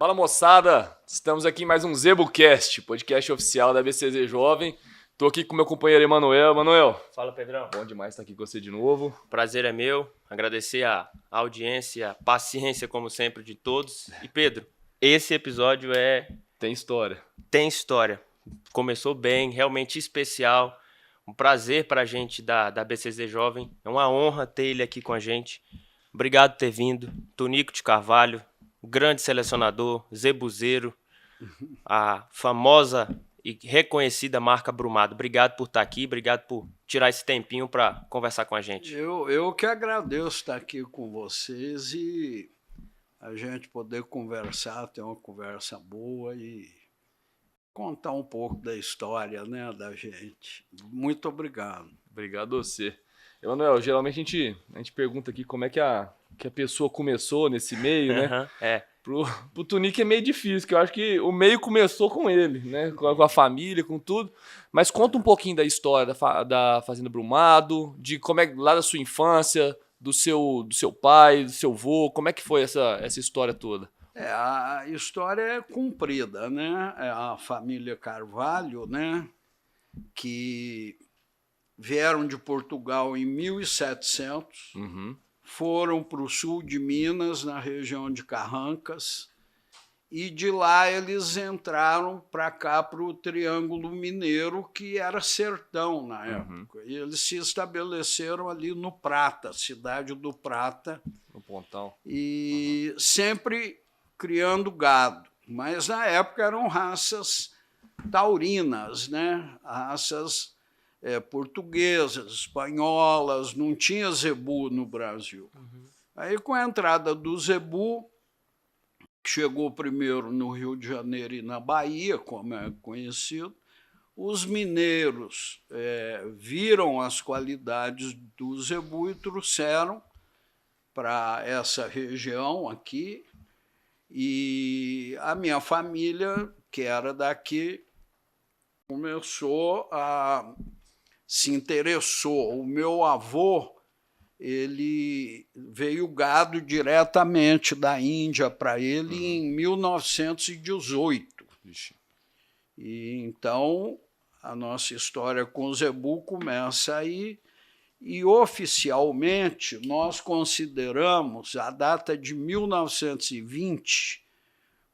Fala moçada, estamos aqui em mais um ZebuCast, podcast oficial da BCZ Jovem. Tô aqui com meu companheiro Emanuel. Emanuel. Fala, Pedrão. Bom demais estar aqui com você de novo. Prazer é meu, agradecer a audiência, a paciência, como sempre, de todos. E Pedro, esse episódio Tem história. tem história. Começou bem, realmente especial. Um prazer pra gente da BCZ Jovem. É uma honra ter ele aqui com a gente. Obrigado por ter vindo. Tonico de Carvalho, grande selecionador, zebuzeiro, a famosa e reconhecida marca Brumado. Obrigado por estar aqui, obrigado por tirar esse tempinho para conversar com a gente. Eu que agradeço estar aqui com vocês e a gente poder conversar, ter uma conversa boa e contar um pouco da história, né, da gente. Muito obrigado. Obrigado a você. Emanuel, geralmente a gente pergunta aqui como é que a pessoa começou nesse meio, né? Pro Tunico é meio difícil, porque eu acho que o meio começou com ele, né? Com a família, com tudo. Mas conta um pouquinho da história da Fazenda Brumado, de como é lá da sua infância, do seu pai, do seu avô, como é que foi essa história toda? A história é comprida, né? É a família Carvalho, né? Que vieram de Portugal em 1700, foram para o sul de Minas, na região de Carrancas, e de lá eles entraram para cá, para o Triângulo Mineiro, que era sertão na época. E eles se estabeleceram ali no Prata, cidade do Prata. No Pontal. E sempre criando gado. Mas na época eram raças taurinas, né? Raças portuguesas, espanholas, não tinha zebu no Brasil. Aí, com a entrada do zebu, que chegou primeiro no Rio de Janeiro e na Bahia, como é conhecido, os mineiros viram as qualidades do zebu e trouxeram para essa região aqui, e a minha família, que era daqui, começou a se interessou. O meu avô, ele veio gado diretamente da Índia para ele em 1918. E então a nossa história com o zebu começa aí, e oficialmente nós consideramos a data de 1920,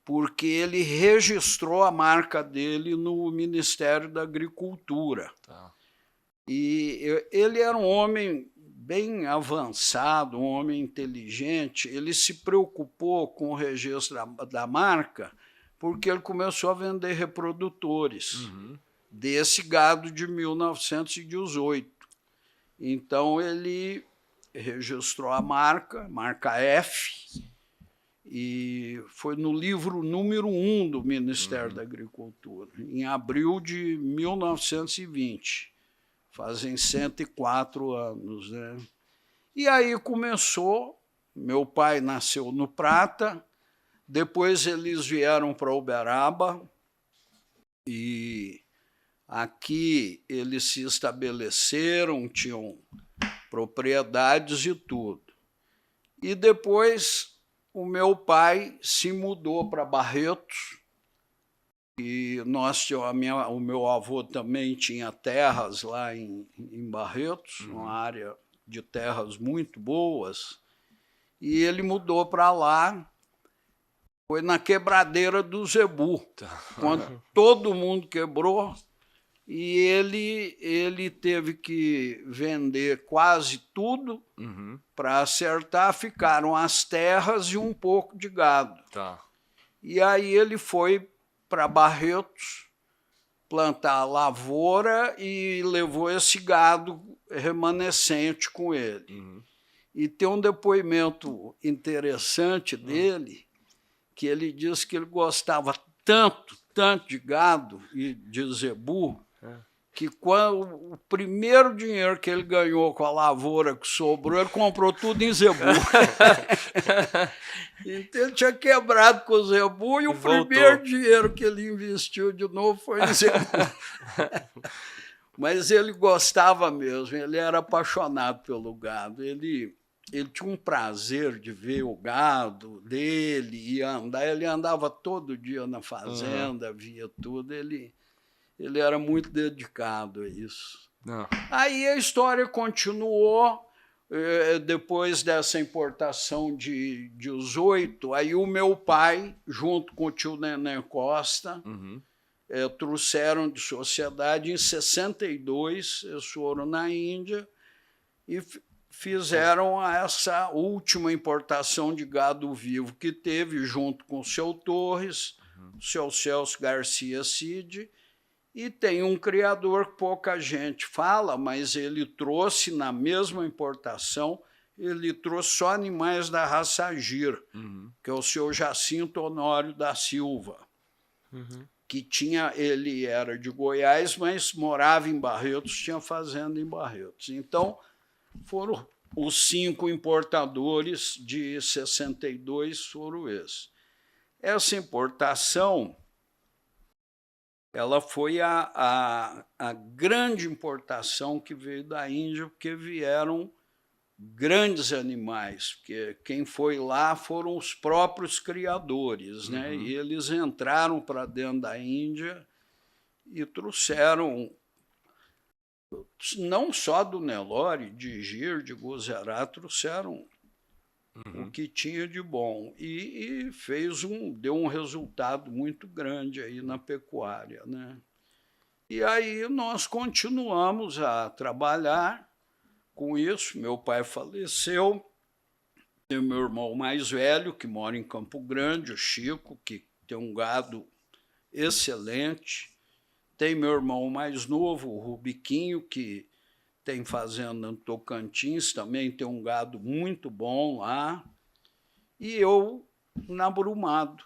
porque ele registrou a marca dele no Ministério da Agricultura. Tá. E ele era um homem bem avançado, um homem inteligente. Ele se preocupou com o registro da marca porque ele começou a vender reprodutores desse gado de 1918. Então, ele registrou a marca F, e foi no livro número 1 do Ministério da Agricultura, em abril de 1920. Fazem 104 anos, né? E aí começou. Meu pai nasceu no Prata, depois eles vieram para Uberaba, e aqui eles se estabeleceram, tinham propriedades e tudo. E depois o meu pai se mudou para Barretos, e o meu avô também tinha terras lá em Barretos, uma área de terras muito boas, e ele mudou para lá. Foi na quebradeira do zebu, quando todo mundo quebrou, e ele teve que vender quase tudo para acertar. Ficaram as terras e um pouco de gado. Tá. E aí ele foi para Barretos plantar lavoura e levou esse gado remanescente com ele. E tem um depoimento interessante dele, que ele diz que ele gostava tanto de gado e de zebu, que quando o primeiro dinheiro que ele ganhou com a lavoura que sobrou, ele comprou tudo em zebu. Então ele tinha quebrado com o zebu, e o primeiro dinheiro que ele investiu de novo foi em zebu. Mas ele gostava mesmo, ele era apaixonado pelo gado. Ele ele tinha um prazer de ver o gado dele e andar. Ele andava todo dia na fazenda, via tudo. Ele era muito dedicado a isso. Aí a história continuou. Depois dessa importação de 18, aí o meu pai, junto com o tio Nené Costa, trouxeram de sociedade. Em 62, eles foram na Índia e fizeram essa última importação de gado vivo que teve, junto com o seu Torres, o seu Celso Garcia Cid, e tem um criador que pouca gente fala, mas ele trouxe na mesma importação, ele trouxe só animais da raça Agir, que é o seu Jacinto Honório da Silva, que ele era de Goiás, mas morava em Barretos, tinha fazenda em Barretos. Então, foram os 5 importadores de 62, foram esses. Essa importação, ela foi a grande importação que veio da Índia, porque vieram grandes animais, porque quem foi lá foram os próprios criadores, né? E eles entraram para dentro da Índia e trouxeram, não só do Nelore, de Gir, de Guzerat, trouxeram o que tinha de bom e deu um resultado muito grande aí na pecuária, né? E aí nós continuamos a trabalhar com isso. Meu pai faleceu, tem o meu irmão mais velho, que mora em Campo Grande, o Chico, que tem um gado excelente. Tem meu irmão mais novo, o Rubiquinho, que tem fazenda no Tocantins, também tem um gado muito bom lá. E eu, na Brumado,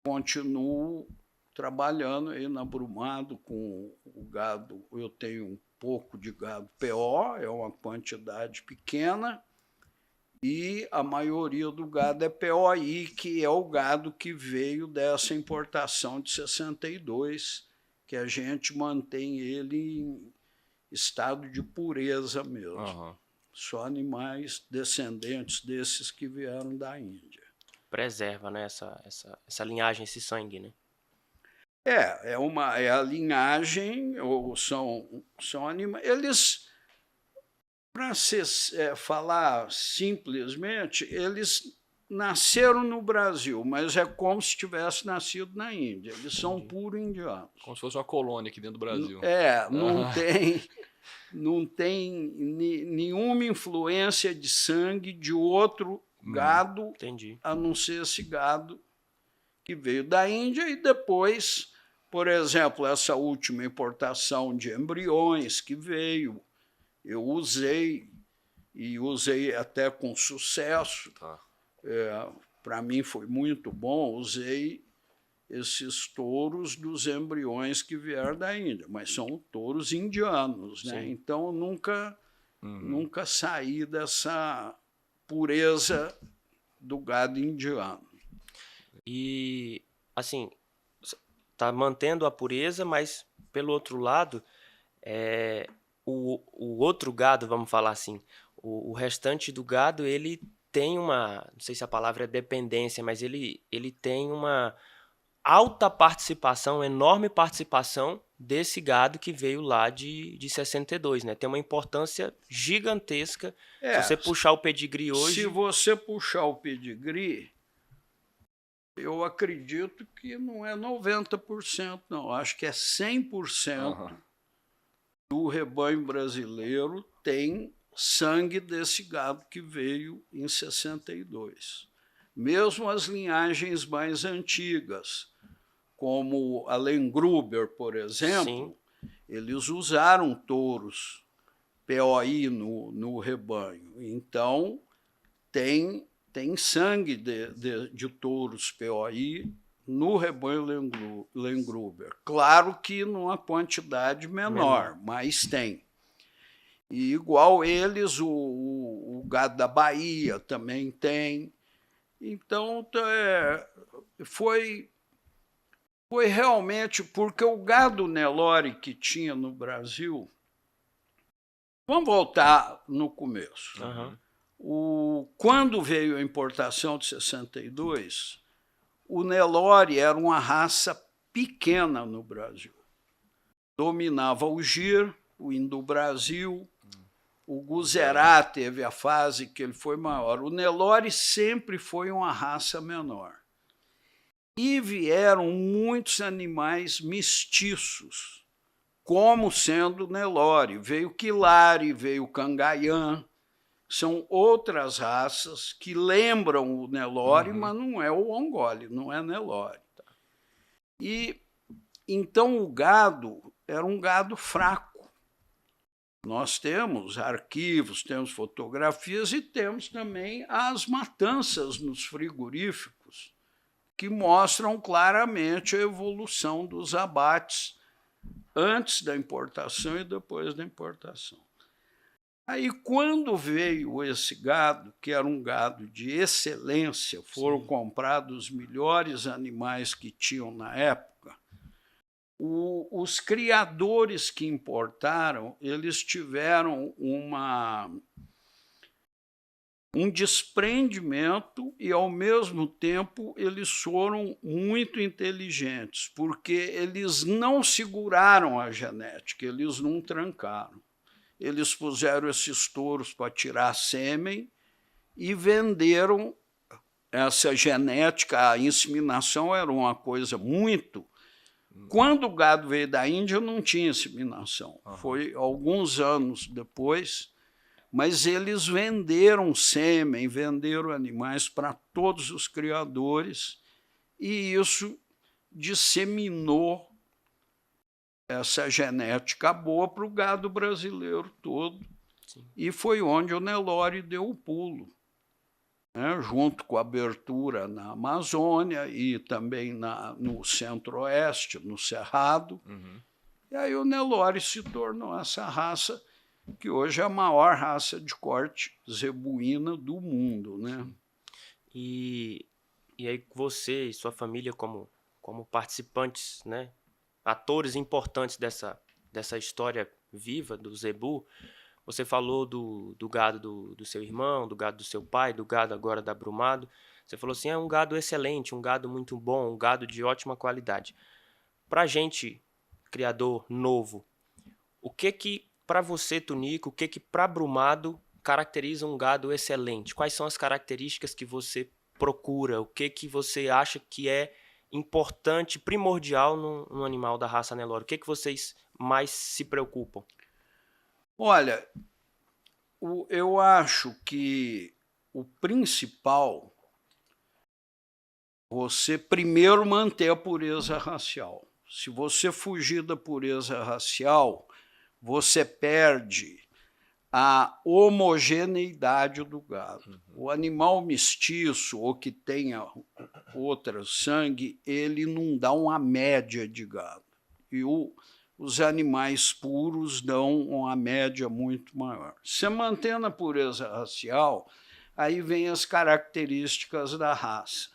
continuo trabalhando aí na Brumado com o gado. Eu tenho um pouco de gado PO, é uma quantidade pequena, e a maioria do gado é POI, que é o gado que veio dessa importação de 62, que a gente mantém ele em estado de pureza mesmo. Só animais descendentes desses que vieram da Índia. Preserva, né, essa linhagem, esse sangue, né? É a linhagem, ou são animais. Eles, para falar simplesmente, eles nasceram no Brasil, mas é como se tivesse nascido na Índia. Eles são puro indianos. Como se fosse uma colônia aqui dentro do Brasil. Não tem nenhuma influência de sangue de outro gado, a não ser esse gado que veio da Índia. E depois, por exemplo, essa última importação de embriões que veio, eu usei, e usei até com sucesso. Para mim foi muito bom, usei esses touros dos embriões que vieram da Índia, mas são touros indianos, né? Então nunca saí dessa pureza do gado indiano. E, assim, está mantendo a pureza, mas, pelo outro lado, o outro gado, vamos falar assim, o restante do gado, ele tem uma, não sei se a palavra é dependência, mas ele tem uma alta participação, enorme participação desse gado que veio lá de 62, né? Tem uma importância gigantesca. Se você puxar o pedigree hoje... Se você puxar o pedigree, eu acredito que não é 90%, não. Acho que é 100% do rebanho brasileiro tem sangue desse gado que veio em 62. Mesmo as linhagens mais antigas, como a Lengruber, por exemplo, eles usaram touros POI no rebanho. Então, tem sangue de touros POI no rebanho Lengruber. Claro que numa quantidade menor, mas tem. E igual eles, o gado da Bahia também tem. Então, foi realmente porque o gado Nelore que tinha no Brasil... Vamos voltar no começo. Quando veio a importação de 62, o Nelore era uma raça pequena no Brasil. Dominava o Gir, o Indo-Brasil, o Guzerá teve a fase que ele foi maior. O Nelore sempre foi uma raça menor. E vieram muitos animais mestiços, como sendo Nelore. Veio Quilari, veio Cangaiã. São outras raças que lembram o Nelore, mas não é o Ongole, não é Nelore. E então o gado era um gado fraco. Nós temos arquivos, temos fotografias e temos também as matanças nos frigoríficos, que mostram claramente a evolução dos abates antes da importação e depois da importação. Aí, quando veio esse gado, que era um gado de excelência, foram comprados os melhores animais que tinham na época, os criadores que importaram, eles tiveram um desprendimento e, ao mesmo tempo, eles foram muito inteligentes, porque eles não seguraram a genética, eles não trancaram. Eles puseram esses touros para tirar sêmen e venderam essa genética. A inseminação era uma coisa muito... Quando o gado veio da Índia, não tinha inseminação. Foi alguns anos depois, mas eles venderam sêmen, venderam animais para todos os criadores, e isso disseminou essa genética boa para o gado brasileiro todo. Sim. E foi onde o Nelore deu o pulo, né, junto com a abertura na Amazônia e também no Centro-Oeste, no Cerrado. E aí o Nelore se tornou essa raça que hoje é a maior raça de corte zebuína do mundo, né? E aí você e sua família como participantes, né, atores importantes dessa história viva do zebu, você falou do gado do seu irmão, do gado do seu pai, do gado agora da Brumado. Você falou assim, é um gado excelente, um gado muito bom, um gado de ótima qualidade. Para gente, criador novo, o que para você, Tunico, o que para Brumado caracteriza um gado excelente? Quais são as características que você procura? O que você acha que é importante, primordial no animal da raça Nelore? O que vocês mais se preocupam? Olha, eu acho que o principal, você primeiro manter a pureza racial. Se você fugir da pureza racial, você perde a homogeneidade do gado. O animal mestiço, ou que tenha outro sangue, ele não dá uma média de gado. E os animais puros dão uma média muito maior. Se mantendo a pureza racial, aí vem as características da raça.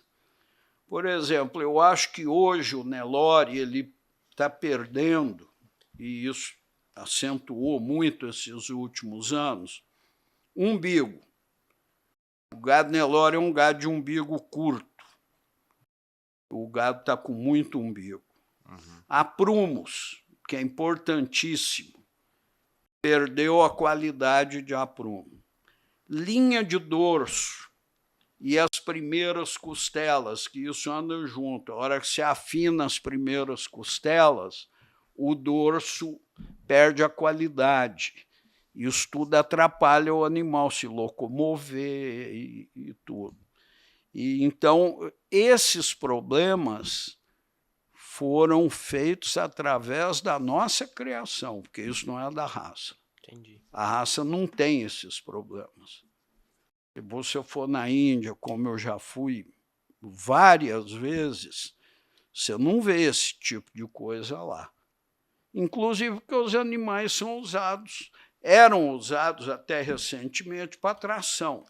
Por exemplo, eu acho que hoje o Nelore ele está perdendo, e isso acentuou muito esses últimos anos, umbigo. O gado Nelore é um gado de umbigo curto. O gado está com muito umbigo. Aprumos, que é importantíssimo, perdeu a qualidade de aprumo. Linha de dorso e as primeiras costelas, que isso anda junto. A hora que se afina as primeiras costelas, o dorso perde a qualidade. Isso tudo atrapalha o animal se locomover e tudo. E, então, esses problemas foram feitos através da nossa criação, porque isso não é da raça. Entendi. A raça não tem esses problemas. Se você for na Índia, como eu já fui várias vezes, você não vê esse tipo de coisa lá. Inclusive porque os animais eram usados até recentemente para tração.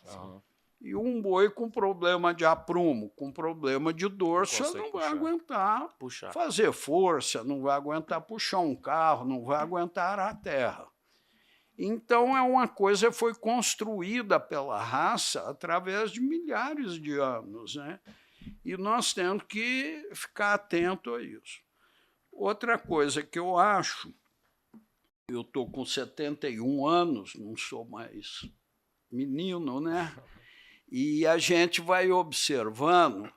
E um boi com problema de aprumo, com problema de dorso, não vai aguentar fazer força, não vai aguentar puxar um carro, não vai aguentar arar a terra. Então, é uma coisa que foi construída pela raça através de milhares de anos, né? E nós temos que ficar atento a isso. Outra coisa que eu acho, eu estou com 71 anos, não sou mais menino, né? E a gente vai observando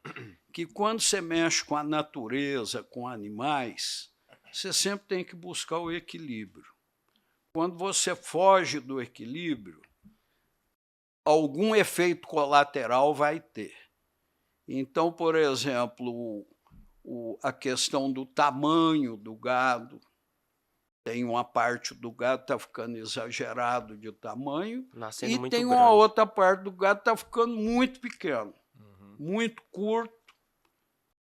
que quando você mexe com a natureza, com animais, você sempre tem que buscar o equilíbrio. Quando você foge do equilíbrio, algum efeito colateral vai ter. Então, por exemplo, a questão do tamanho do gado, tem uma parte do gado que está ficando exagerado de tamanho, Nascendo e muito tem grande. uma outra parte do gado que está ficando muito pequeno, muito curto,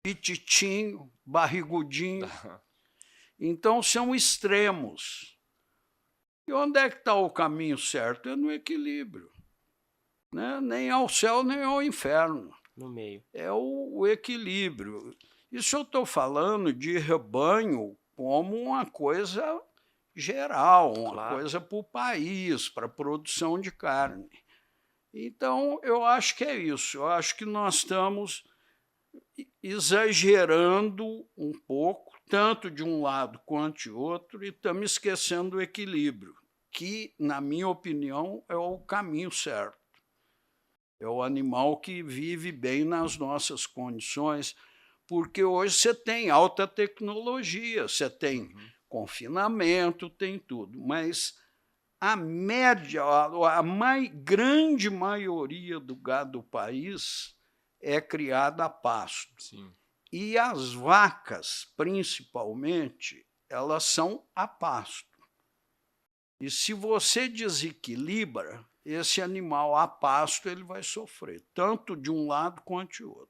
pititinho, barrigudinho. Então, são extremos. E onde é que está o caminho certo? É no equilíbrio. Né? Nem ao céu, nem ao inferno. No meio. É o equilíbrio. Isso eu estou falando de rebanho como uma coisa geral, uma coisa para o país, para a produção de carne. Então, eu acho que é isso. Eu acho que nós estamos exagerando um pouco, tanto de um lado quanto de outro, e estamos esquecendo o equilíbrio, que, na minha opinião, é o caminho certo. É o animal que vive bem nas nossas condições, porque hoje você tem alta tecnologia, você tem confinamento, tem tudo, mas a média, a grande maioria do gado do país é criada a pasto. Sim. E as vacas, principalmente, elas são a pasto. E se você desequilibra, esse animal a pasto ele vai sofrer, tanto de um lado quanto de outro.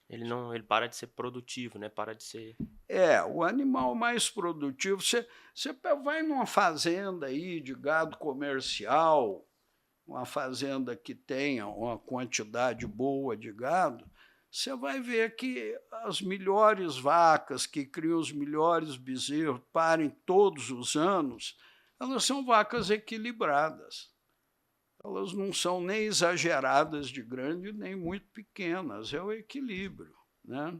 Ele para de ser produtivo, né? Para de ser... O animal mais produtivo, você vai numa fazenda aí de gado comercial, uma fazenda que tenha uma quantidade boa de gado, você vai ver que as melhores vacas que criam os melhores bezerros, parem todos os anos, elas são vacas equilibradas. Elas não são nem exageradas de grande, nem muito pequenas, é o equilíbrio, né?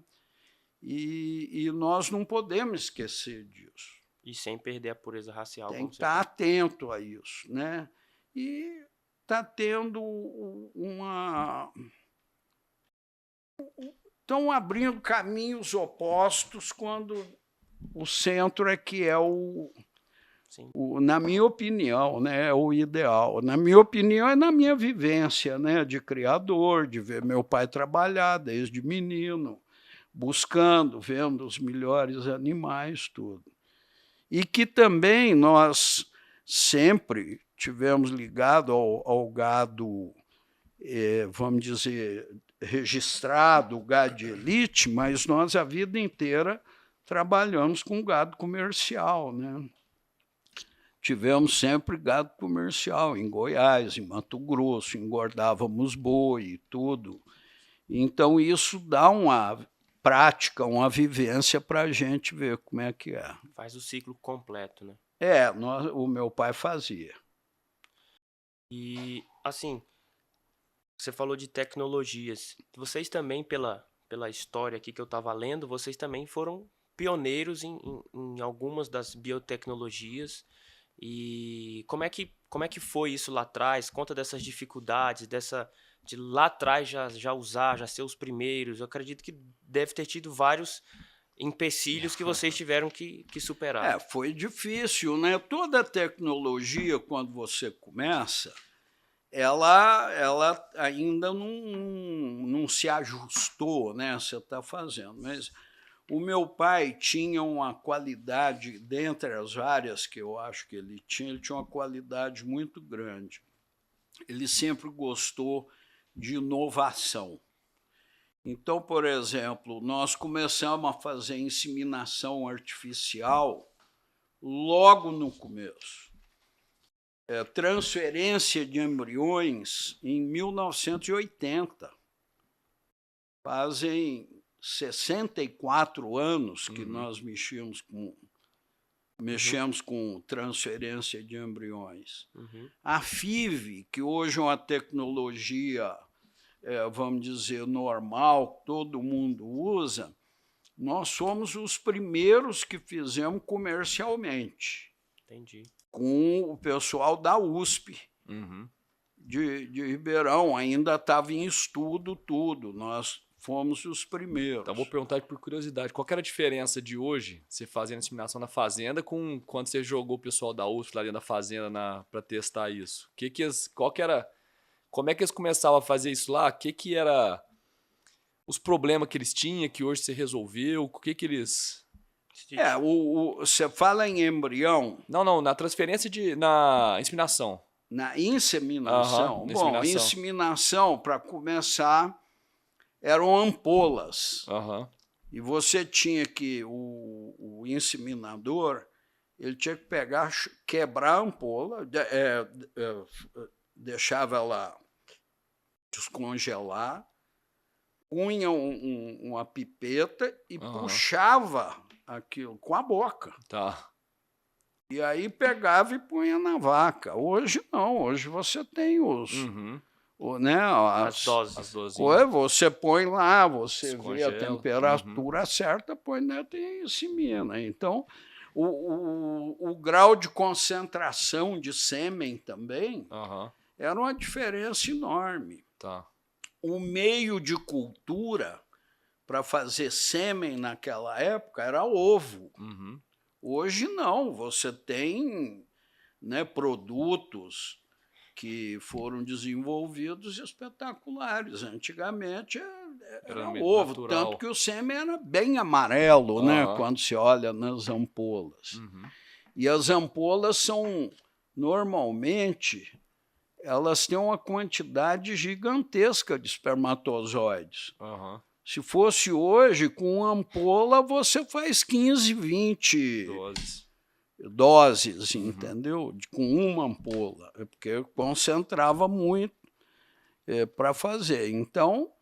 E nós não podemos esquecer disso. E sem perder a pureza racial. Tem que estar atento a isso, né? E está tendo estão abrindo caminhos opostos quando o centro é que é na minha opinião, né, é o ideal. Na minha opinião, é na minha vivência, né, de criador, de ver meu pai trabalhar desde menino, buscando, vendo os melhores animais, tudo. E que também nós sempre tivemos ligado ao gado, vamos dizer, registrado, o gado de elite, mas nós a vida inteira trabalhamos com gado comercial, né? Tivemos sempre gado comercial em Goiás, em Mato Grosso, engordávamos boi e tudo. Então, isso dá uma prática, uma vivência para a gente ver como é que é. Faz o ciclo completo, né? O meu pai fazia. E, assim, você falou de tecnologias. Vocês também, pela história aqui que eu estava lendo, vocês também foram pioneiros em algumas das biotecnologias. E como é que foi isso lá atrás? Conta dessas dificuldades, de lá atrás já usar, já ser os primeiros. Eu acredito que deve ter tido vários empecilhos que vocês tiveram que superar. Foi difícil, né? Toda tecnologia, quando você começa, ela ainda não se ajustou, né? Você está fazendo, mas o meu pai tinha uma qualidade, dentre as várias que eu acho que ele tinha uma qualidade muito grande. Ele sempre gostou de inovação. Então, por exemplo, nós começamos a fazer inseminação artificial logo no começo. Transferência de embriões em 1980. Fazem 64 anos que nós mexíamos mexemos com transferência de embriões. A FIV, que hoje é uma tecnologia, vamos dizer, normal, todo mundo usa, nós somos os primeiros que fizemos comercialmente. Entendi. Com o pessoal da USP, de Ribeirão, ainda estava em estudo tudo, nós fomos os primeiros. Então vou perguntar por curiosidade, qual que era a diferença de hoje, você fazendo inseminação na fazenda, com quando você jogou o pessoal da USP lá dentro da fazenda para testar isso? Como é que eles começavam a fazer isso lá? O que era os problemas que eles tinham, que hoje você resolveu? O que eles... Você fala em embrião? Não, na transferência na inseminação. Na inseminação? Bom, inseminação, para começar, eram ampolas. E você tinha que, o inseminador, ele tinha que pegar, quebrar a ampola, deixava ela descongelar, punha uma pipeta e puxava aquilo com a boca. Tá. E aí pegava e punha na vaca. Hoje não, hoje você tem as doses. Você põe lá, você vê a temperatura certa, põe dentro e insemina. Então, o grau de concentração de sêmen também era uma diferença enorme. Tá. O meio de cultura para fazer sêmen naquela época era ovo. Hoje não, você tem, né, produtos que foram desenvolvidos espetaculares. Antigamente era ovo, natural. Tanto que o sêmen era bem amarelo, né, quando se olha nas ampolas. E as ampolas são, normalmente, elas têm uma quantidade gigantesca de espermatozoides. Se fosse hoje, com uma ampola, você faz 15, 20 doses, entendeu? Com uma ampola, porque concentrava muito para fazer. Então,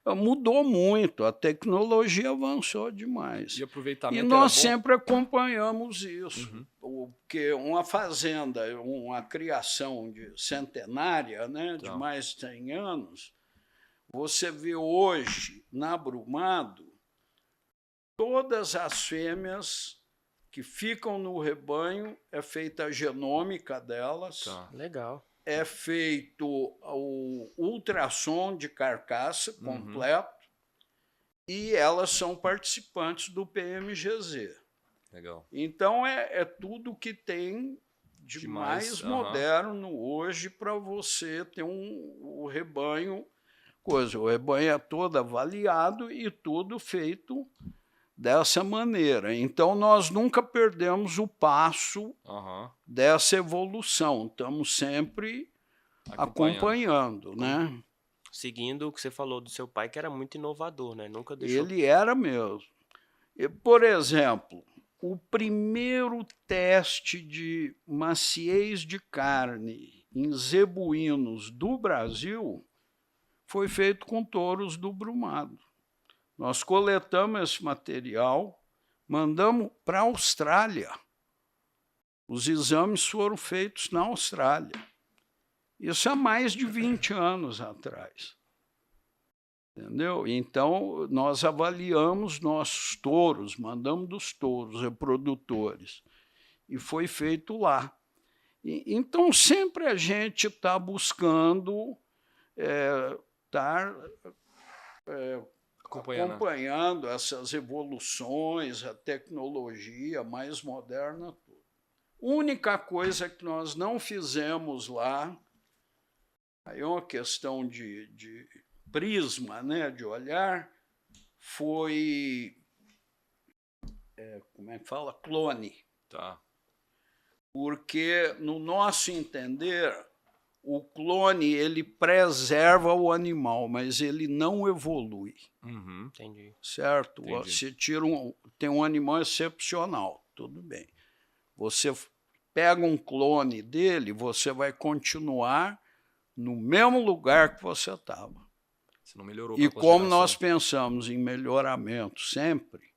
mudou muito, a tecnologia avançou demais. E aproveitamento nós sempre acompanhamos isso, porque uma fazenda, uma criação centenária, né, de mais de 100 anos, você vê hoje, na Brumado, todas as fêmeas que ficam no rebanho, é feita a genômica delas. Legal. É feito o ultrassom de carcaça completo e elas são participantes do PMGZ. Legal. Então, é tudo que tem de mais moderno hoje para você ter o rebanho. O rebanho é todo avaliado e tudo feito dessa maneira. Então, nós nunca perdemos o passo dessa evolução. Estamos sempre acompanhando, né? Seguindo o que você falou do seu pai, que era muito inovador, né? Nunca deixou... Ele era mesmo. Por exemplo, o primeiro teste de maciez de carne em zebuínos do Brasil foi feito com touros do Brumado. Nós coletamos esse material, mandamos para a Austrália. Os exames foram feitos na Austrália. Isso há mais de 20 anos atrás. Entendeu? Então, nós avaliamos nossos touros, mandamos dos touros reprodutores. E foi feito lá. Então, sempre a gente está buscando estar acompanhando essas evoluções, a tecnologia mais moderna. Tudo. A única coisa que nós não fizemos lá, aí é uma questão de prisma, né, de olhar, foi, como é que fala? Clone. Porque, no nosso entender, o clone ele preserva o animal, mas ele não evolui. Entendi. Certo? Você tira tem um animal excepcional, tudo bem. Você pega um clone dele, você vai continuar no mesmo lugar que você estava. Você não melhorou. E como nós pensamos em melhoramento sempre,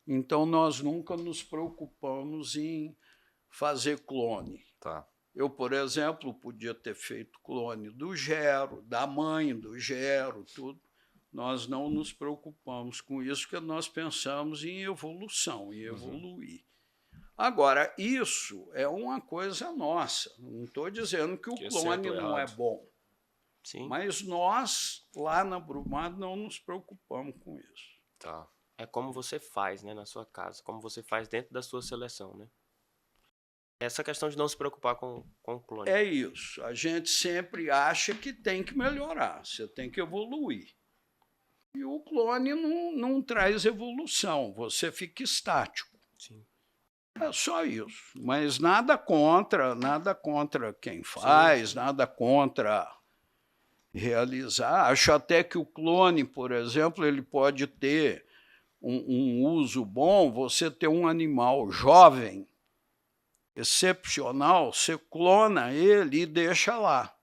então nós nunca nos preocupamos em fazer clone. Tá. Eu, por exemplo, podia ter feito clone do Gero, da mãe do Gero, tudo. Nós não nos preocupamos com isso, porque nós pensamos em evolução, em evoluir. Agora, isso é uma coisa nossa. Não estou dizendo que o clone não é bom. Sim. Mas nós, lá na Brumado, não nos preocupamos com isso. Tá. É como você faz, né, na sua casa, como você faz dentro da sua seleção, né? Essa questão de não se preocupar com o clone. É isso. A gente sempre acha que tem que melhorar, você tem que evoluir. E o clone não traz evolução, você fica estático. Sim. É só isso. Mas nada contra quem faz, sim, nada contra realizar. Acho até que o clone, por exemplo, ele pode ter um uso bom, você ter um animal jovem, excepcional, você clona ele e deixa lá.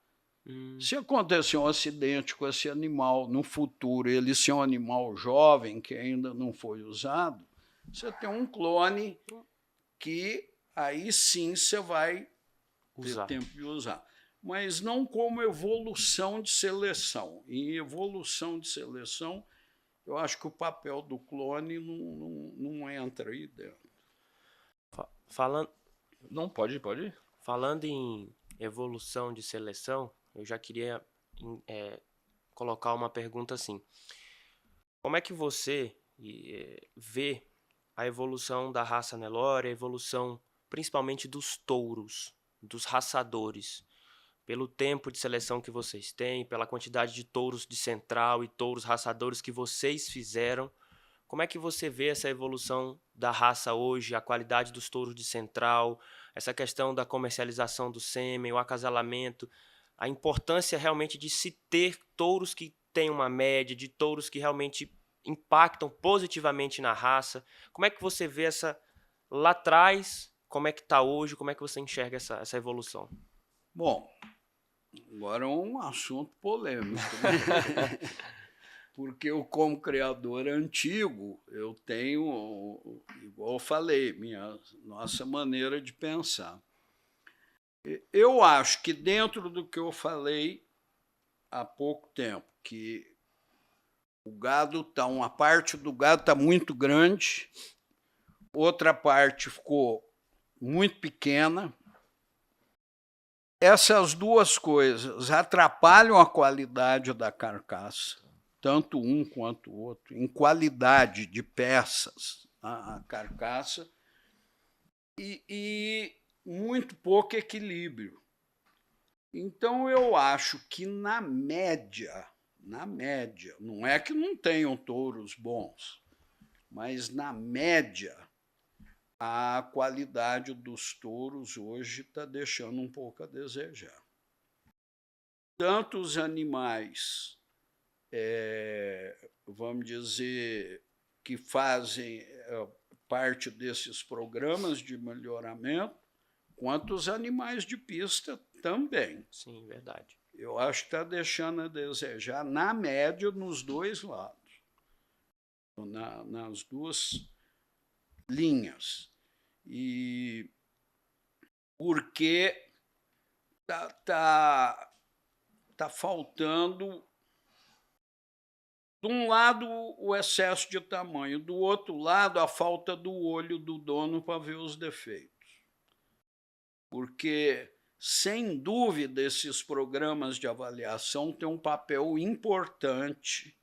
Se acontecer um acidente com esse animal no futuro, ele ser um animal jovem que ainda não foi usado, você tem um clone que aí sim você vai ter tempo de usar. Mas não como evolução de seleção. Em evolução de seleção, eu acho que o papel do clone não entra aí dentro. Falando... Não, pode ir. Falando em evolução de seleção, eu já queria colocar uma pergunta assim. Como é que você vê a evolução da raça Nelore, a evolução principalmente dos touros, dos raçadores, pelo tempo de seleção que vocês têm, pela quantidade de touros de central e touros raçadores que vocês fizeram? Como é que você vê essa evolução da raça hoje, a qualidade dos touros de central, essa questão da comercialização do sêmen, o acasalamento, a importância realmente de se ter touros que têm uma média, de touros que realmente impactam positivamente na raça? Como é que você vê essa lá atrás, como é que está hoje, como é que você enxerga essa evolução? Bom, agora é um assunto polêmico, né? Porque eu, como criador antigo, eu tenho, igual eu falei, nossa maneira de pensar. Eu acho que dentro do que eu falei há pouco tempo, que o gado uma parte do gado está muito grande, outra parte ficou muito pequena. Essas duas coisas atrapalham a qualidade da carcaça, tanto um quanto o outro, em qualidade de peças, a carcaça, e muito pouco equilíbrio. Então, eu acho que, na média, não é que não tenham touros bons, mas, na média, a qualidade dos touros hoje está deixando um pouco a desejar. Tanto os animais, vamos dizer, que fazem parte desses programas de melhoramento, quanto os animais de pista também. Sim, verdade. Eu acho que está deixando a desejar, na média, nos dois lados, nas duas linhas. E porque tá faltando, de um lado, o excesso de tamanho, do outro lado, a falta do olho do dono para ver os defeitos. Porque, sem dúvida, esses programas de avaliação têm um papel importante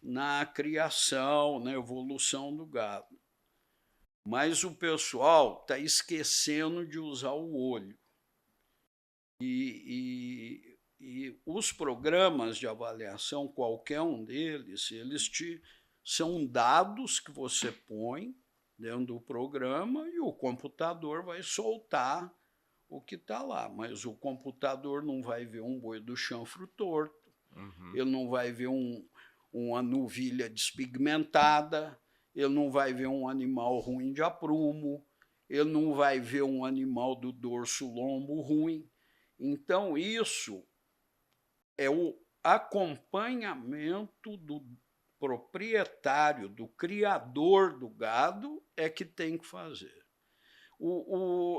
na criação, na evolução do gado. Mas o pessoal está esquecendo de usar o olho. E os programas de avaliação, qualquer um deles, são dados que você põe dentro do programa e o computador vai soltar o que está lá. Mas o computador não vai ver um boi do chanfro torto, ele não vai ver uma novilha despigmentada, ele não vai ver um animal ruim de aprumo, ele não vai ver um animal do dorso lombo ruim. Então, isso é o acompanhamento do proprietário, do criador do gado, é que tem que fazer.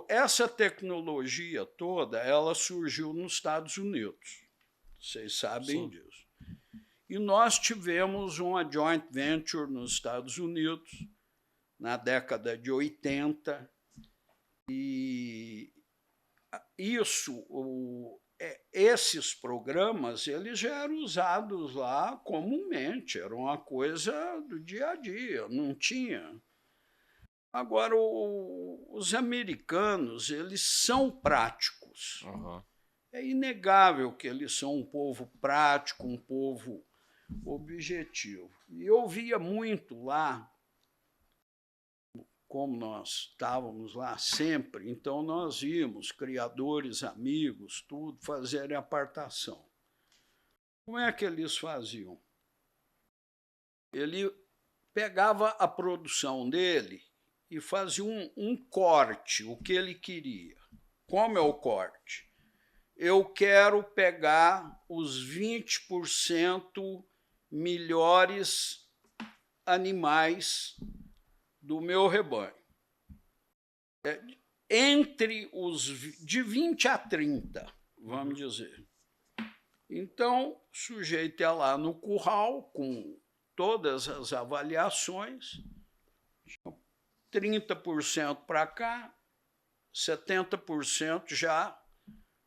Essa tecnologia toda, ela surgiu nos Estados Unidos. Vocês sabem disso. E nós tivemos uma joint venture nos Estados Unidos, na década de 80, e esses programas eles já eram usados lá comumente, era uma coisa do dia a dia, não tinha. Agora, os americanos, eles são práticos. Uhum. É inegável que eles são um povo prático, um povo objetivo. E eu via muito lá, como nós estávamos lá sempre, então nós íamos, criadores, amigos, tudo, fazerem apartação. Como é que eles faziam? Ele pegava a produção dele e fazia um corte, o que ele queria. Como é o corte? Eu quero pegar os 20% melhores animais do meu rebanho. Entre os de 20 a 30, vamos dizer. Então, o sujeito ia lá no curral com todas as avaliações, 30% para cá, 70% já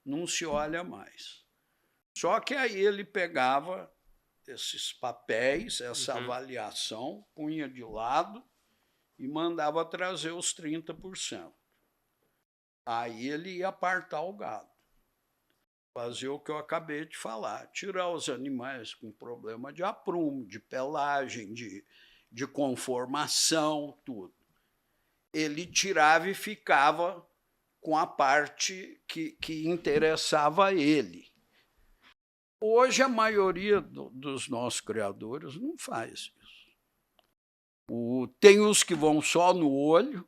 não se olha mais. Só que aí ele pegava esses papéis, essa avaliação, punha de lado e mandava trazer os 30%. Aí ele ia apartar o gado, fazer o que eu acabei de falar, tirar os animais com problema de aprumo, de pelagem, de conformação, tudo. Ele tirava e ficava com a parte que interessava a ele. Hoje, a maioria dos nossos criadores não faz isso. Tem os que vão só no olho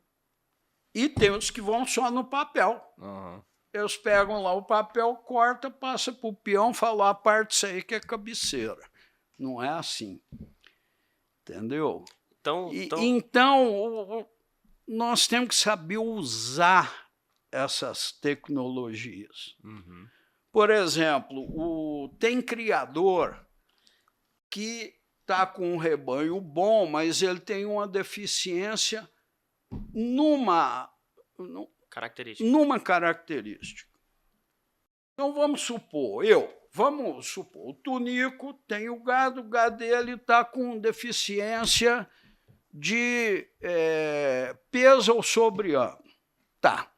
e tem os que vão só no papel. Uhum. Eles pegam lá o papel, corta, passa para o peão, fala a parte disso aí que é cabeceira. Não é assim. Entendeu? Então, nós temos que saber usar essas tecnologias. Uhum. Por exemplo, tem criador que está com um rebanho bom, mas ele tem uma deficiência numa característica. Então, vamos supor, o Tunico tem o gado dele está com deficiência de peso ou sobre ano. Tá.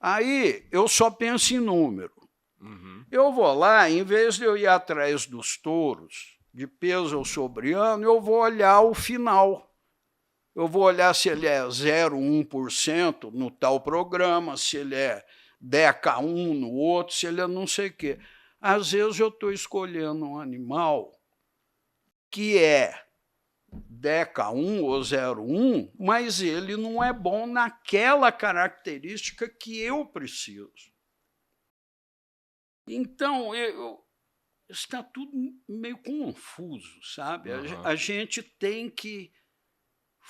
Aí eu só penso em número. Uhum. Eu vou lá, em vez de eu ir atrás dos touros de peso ou sobre ano, eu vou olhar o final. Eu vou olhar se ele é 0,1% no tal programa, se ele é DECA1 no outro, se ele é não sei o quê. Às vezes eu estou escolhendo um animal que é DECA1 ou 0,1, mas ele não é bom naquela característica que eu preciso. Então, está tudo meio confuso, sabe? Uhum. A gente tem que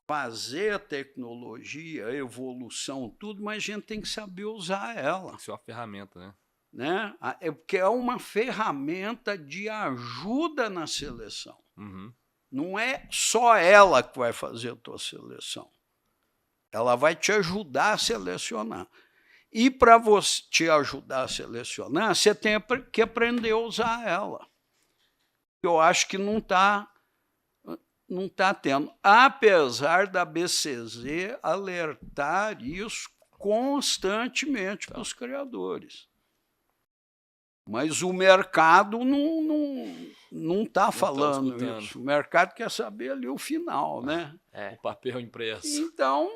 fazer a tecnologia, a evolução, tudo, mas a gente tem que saber usar ela. Tem que ser uma ferramenta, né? Porque é uma ferramenta de ajuda na seleção. Uhum. Não é só ela que vai fazer a tua seleção. Ela vai te ajudar a selecionar. E para você te ajudar a selecionar, você tem que aprender a usar ela. Eu acho que não está tendo. Apesar da BCZ alertar isso constantemente para os criadores. Mas o mercado não está falando isso. O mercado quer saber ali o final, né? O papel impresso. Então,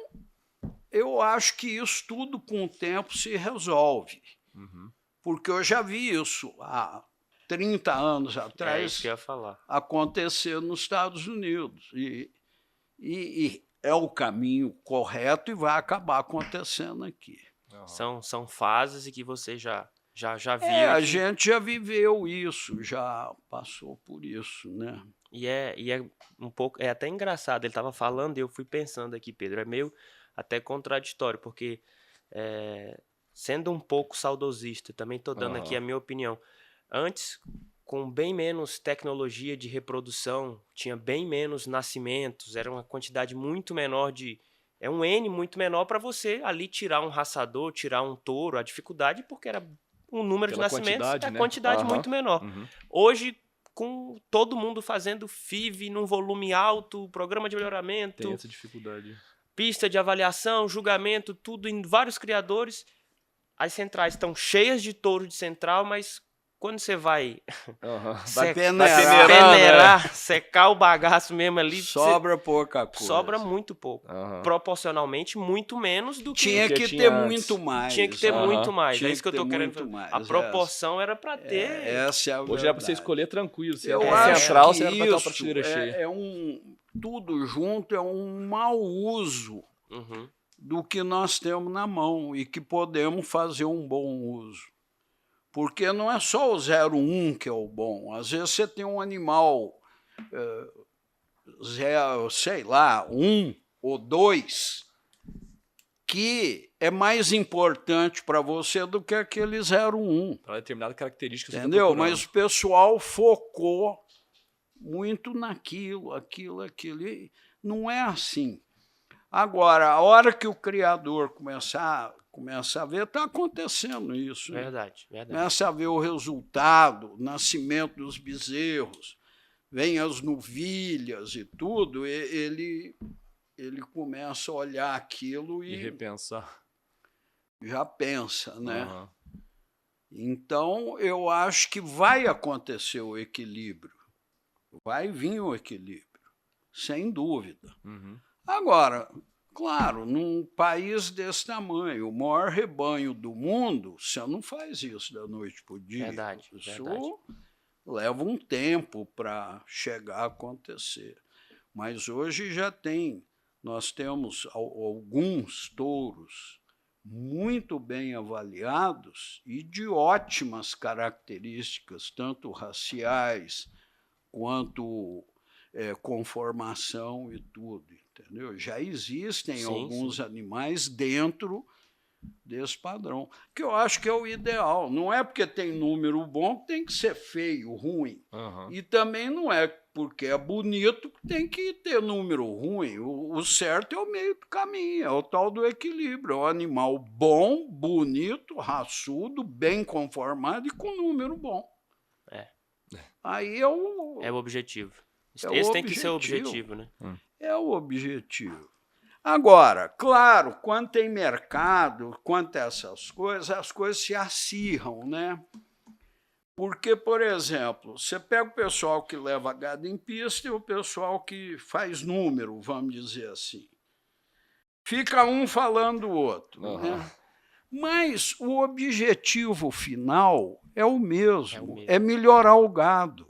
eu acho que isso tudo com o tempo se resolve. Uhum. Porque eu já vi isso há 30 anos atrás isso que eu ia falar. Acontecer nos Estados Unidos. E é o caminho correto e vai acabar acontecendo aqui. Uhum. São fases que você já viu. A gente já viveu isso, já passou por isso, né? E é um pouco, é até engraçado, ele estava falando e eu fui pensando aqui, Pedro, é meio até contraditório, porque sendo um pouco saudosista, também estou dando aqui a minha opinião. Antes, com bem menos tecnologia de reprodução, tinha bem menos nascimentos, era uma quantidade muito menor é um N muito menor para você ali tirar um raçador, tirar um touro, a dificuldade, porque era um número de nascimentos, a quantidade muito menor. Hoje, com todo mundo fazendo FIV num volume alto, programa de melhoramento, tem essa dificuldade. Pista de avaliação, julgamento, tudo em vários criadores. As centrais estão cheias de touro de central, mas quando você vai, vai peneirar, secar o bagaço mesmo ali, sobra pouca coisa. Sobra muito pouco. Proporcionalmente, muito menos do que tinha que ter muito mais. Tinha que ter muito mais. É isso que eu tô querendo falar. A proporção era para ter. Essa é a hoje era para você escolher tranquilo. Eu acho central, que você era para ter uma prateleira cheia. Tudo junto é um mau uso do que nós temos na mão e que podemos fazer um bom uso. Porque não é só o 01 que é o bom. Às vezes você tem um animal, sei lá, 1 ou 2, que é mais importante para você do que aquele 01. Para determinada característica. Entendeu? Mas o pessoal focou muito naquilo, aquilo. E não é assim. Agora, a hora que o criador começa a ver, está acontecendo isso. Verdade. Começa a ver o resultado, o nascimento dos bezerros, vem as novilhas e tudo, ele começa a olhar aquilo e repensar. Já pensa, né? Então, eu acho que vai acontecer o equilíbrio. Vai vir o equilíbrio, sem dúvida. Agora, claro, num país desse tamanho, o maior rebanho do mundo, você não faz isso da noite para o dia. Verdade. Leva um tempo para chegar a acontecer. Mas hoje nós temos alguns touros muito bem avaliados e de ótimas características, tanto raciais quanto conformação e tudo. Entendeu? Já existem alguns animais dentro desse padrão, que eu acho que é o ideal. Não é porque tem número bom que tem que ser feio, ruim. E também não é porque é bonito que tem que ter número ruim. O certo é o meio do caminho, é o tal do equilíbrio. É um animal bom, bonito, raçudo, bem conformado e com número bom. Aí é o objetivo. Esse tem que ser o objetivo, né? É o objetivo. Agora, claro, quando tem mercado, quanto a essas coisas, as coisas se acirram, né? Porque, por exemplo, você pega o pessoal que leva gado em pista e o pessoal que faz número, vamos dizer assim. Fica um falando do outro, né? Mas o objetivo final é o mesmo, é melhorar o gado.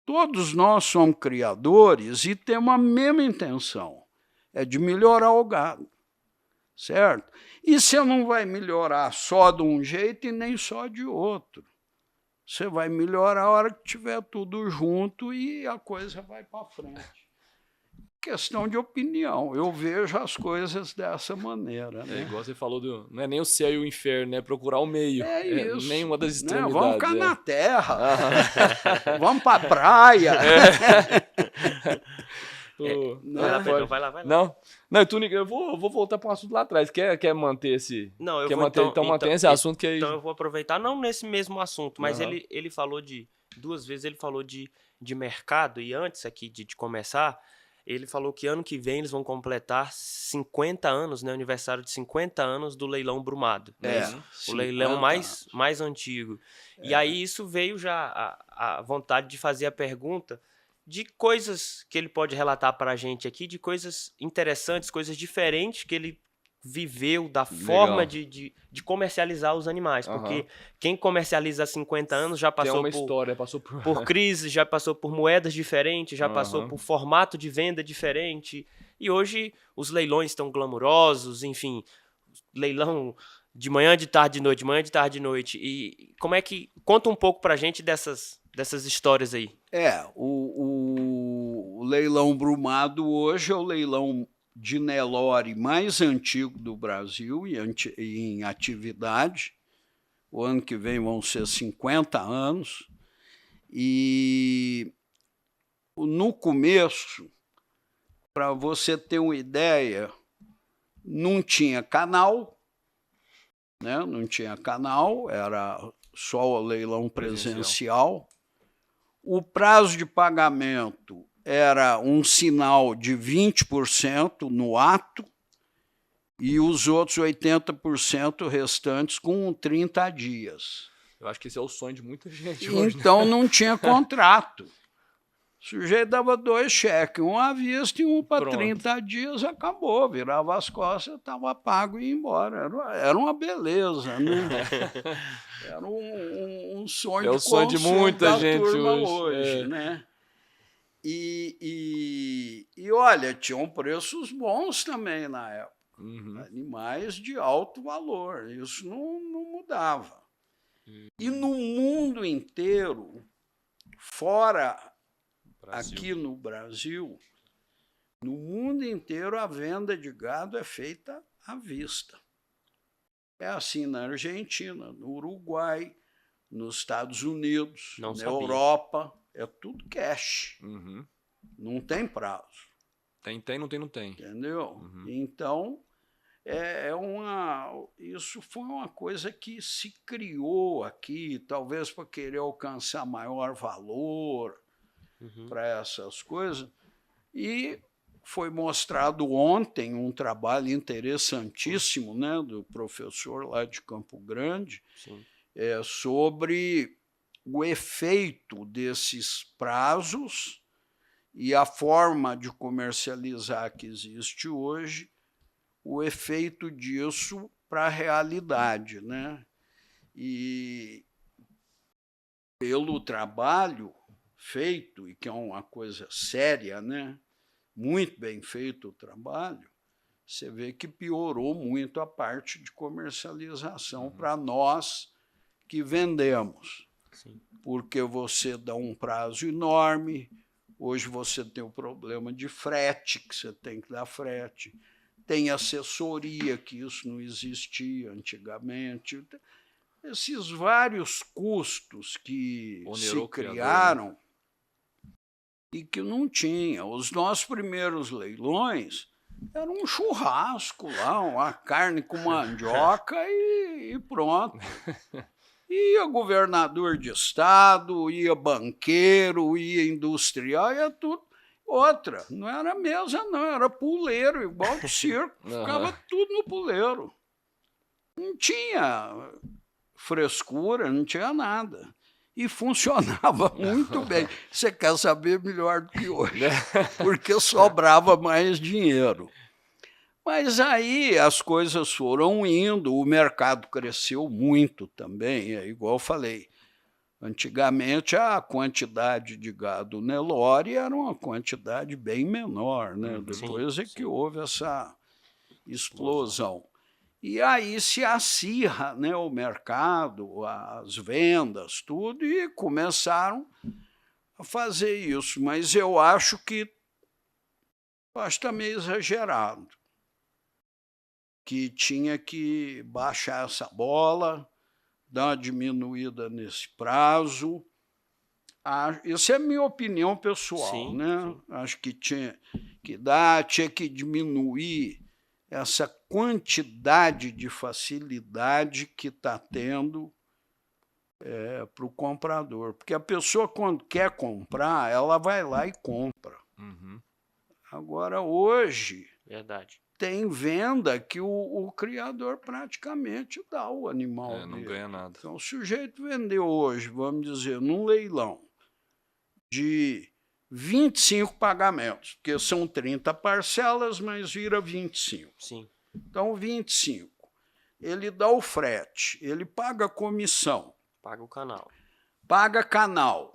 Todos nós somos criadores e temos a mesma intenção, é de melhorar o gado, certo? E você não vai melhorar só de um jeito e nem só de outro. Você vai melhorar a hora que tiver tudo junto e a coisa vai para frente. Questão de opinião, eu vejo as coisas dessa maneira. Né? Igual você falou, não é nem o céu e o inferno, é procurar o meio. É isso. Nenhuma das extremidades. Vamos ficar na terra, vamos para a praia. Vai lá. Não, Tunico, eu vou voltar para um assunto lá atrás. Quer manter esse... Não, eu quer vou, manter, então mantém esse assunto que aí... Então eu vou aproveitar, não nesse mesmo assunto, mas ele falou duas vezes ele falou de mercado, e antes aqui de começar, ele falou que ano que vem eles vão completar 50 anos, né, aniversário de 50 anos do leilão Brumado. O leilão mais antigo. E aí isso veio já a vontade de fazer a pergunta de coisas que ele pode relatar para a gente aqui, de coisas interessantes, coisas diferentes que ele viveu da forma de comercializar os animais. Porque quem comercializa há 50 anos já passou por crise, já passou por moedas diferentes, já passou por formato de venda diferente. E hoje os leilões estão glamurosos, enfim, leilão de manhã, de tarde, de noite, de manhã, de tarde, de noite. E como é que... Conta um pouco pra gente dessas histórias aí. O leilão Brumado hoje é o leilão de Nelore mais antigo do Brasil em atividade. O ano que vem vão ser 50 anos. E no começo, para você ter uma ideia, não tinha canal, né? Não tinha canal, era só o leilão presencial. O prazo de pagamento era um sinal de 20% no ato e os outros 80% restantes com 30 dias. Eu acho que esse é o sonho de muita gente hoje. Então, não tinha contrato. O sujeito dava 2 cheques, um à vista e um para 30 dias, acabou. Virava as costas, estava pago e ia embora. Era uma beleza, né? Era um sonho, é o sonho de muita gente hoje, né? E olha, tinham preços bons também na época. Animais de alto valor. Isso não mudava. E no mundo inteiro, fora aqui no Brasil, no mundo inteiro a venda de gado é feita à vista. É assim na Argentina, no Uruguai, nos Estados Unidos, na Europa, é tudo cash. Não tem prazo. Tem, não tem. Entendeu? Então, isso foi uma coisa que se criou aqui, talvez para querer alcançar maior valor para essas coisas. E foi mostrado ontem um trabalho interessantíssimo, né, do professor lá de Campo Grande, sobre o efeito desses prazos e a forma de comercializar que existe hoje, o efeito disso para a realidade, né? E pelo trabalho feito, e que é uma coisa séria, né? Muito bem feito o trabalho, você vê que piorou muito a parte de comercialização para nós que vendemos. Porque você dá um prazo enorme, hoje você tem o problema de frete, que você tem que dar frete, tem assessoria, que isso não existia antigamente. Esses vários custos que se criaram, né? E que não tinha. Os nossos primeiros leilões eram um churrasco lá, uma carne com mandioca e pronto. Ia governador de estado, ia banqueiro, ia industrial, ia tudo. Outra, não era mesa não, era puleiro, igual do circo, ficava tudo no puleiro. Não tinha frescura, não tinha nada. E funcionava muito bem. Você quer saber melhor do que hoje, porque sobrava mais dinheiro. Mas aí as coisas foram indo, o mercado cresceu muito também, igual eu falei. Antigamente, a quantidade de gado Nelore era uma quantidade bem menor, né? Depois que houve essa explosão. E aí se acirra, né, o mercado, as vendas, tudo, e começaram a fazer isso. Mas eu acho que está meio exagerado, que tinha que baixar essa bola, dar uma diminuída nesse prazo. Isso é a minha opinião pessoal, né? Acho que tinha que diminuir essa quantidade de facilidade que está tendo para o comprador. Porque a pessoa, quando quer comprar, ela vai lá e compra. Agora, hoje, tem venda que o criador praticamente dá o animal não dele. ganha nada. Então, o sujeito vendeu hoje, vamos dizer, num leilão de 25 pagamentos, porque são 30 parcelas, mas vira 25. Então, 25. Ele dá o frete, ele paga a comissão. Paga o canal. Paga canal.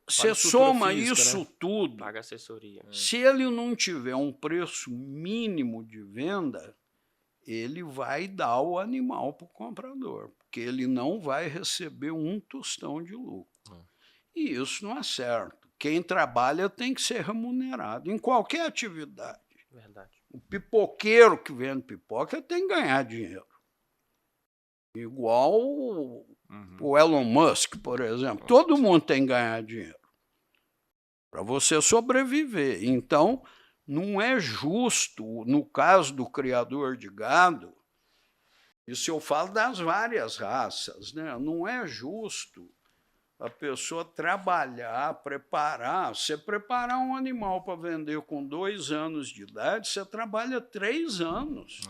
Você soma física, isso, né? tudo. Paga assessoria. Se ele não tiver um preço mínimo de venda, ele vai dar o animal para o comprador, porque ele não vai receber um tostão de lucro. E isso não é certo. Quem trabalha tem que ser remunerado, em qualquer atividade. Verdade. O pipoqueiro que vende pipoca tem que ganhar dinheiro. Igual o Elon Musk, por exemplo. Todo mundo tem que ganhar dinheiro para você sobreviver. Então, não é justo, no caso do criador de gado, isso eu falo das várias raças, né? Não é justo a pessoa trabalhar, preparar. Você preparar um animal para vender com 2 anos de idade, você trabalha 3 anos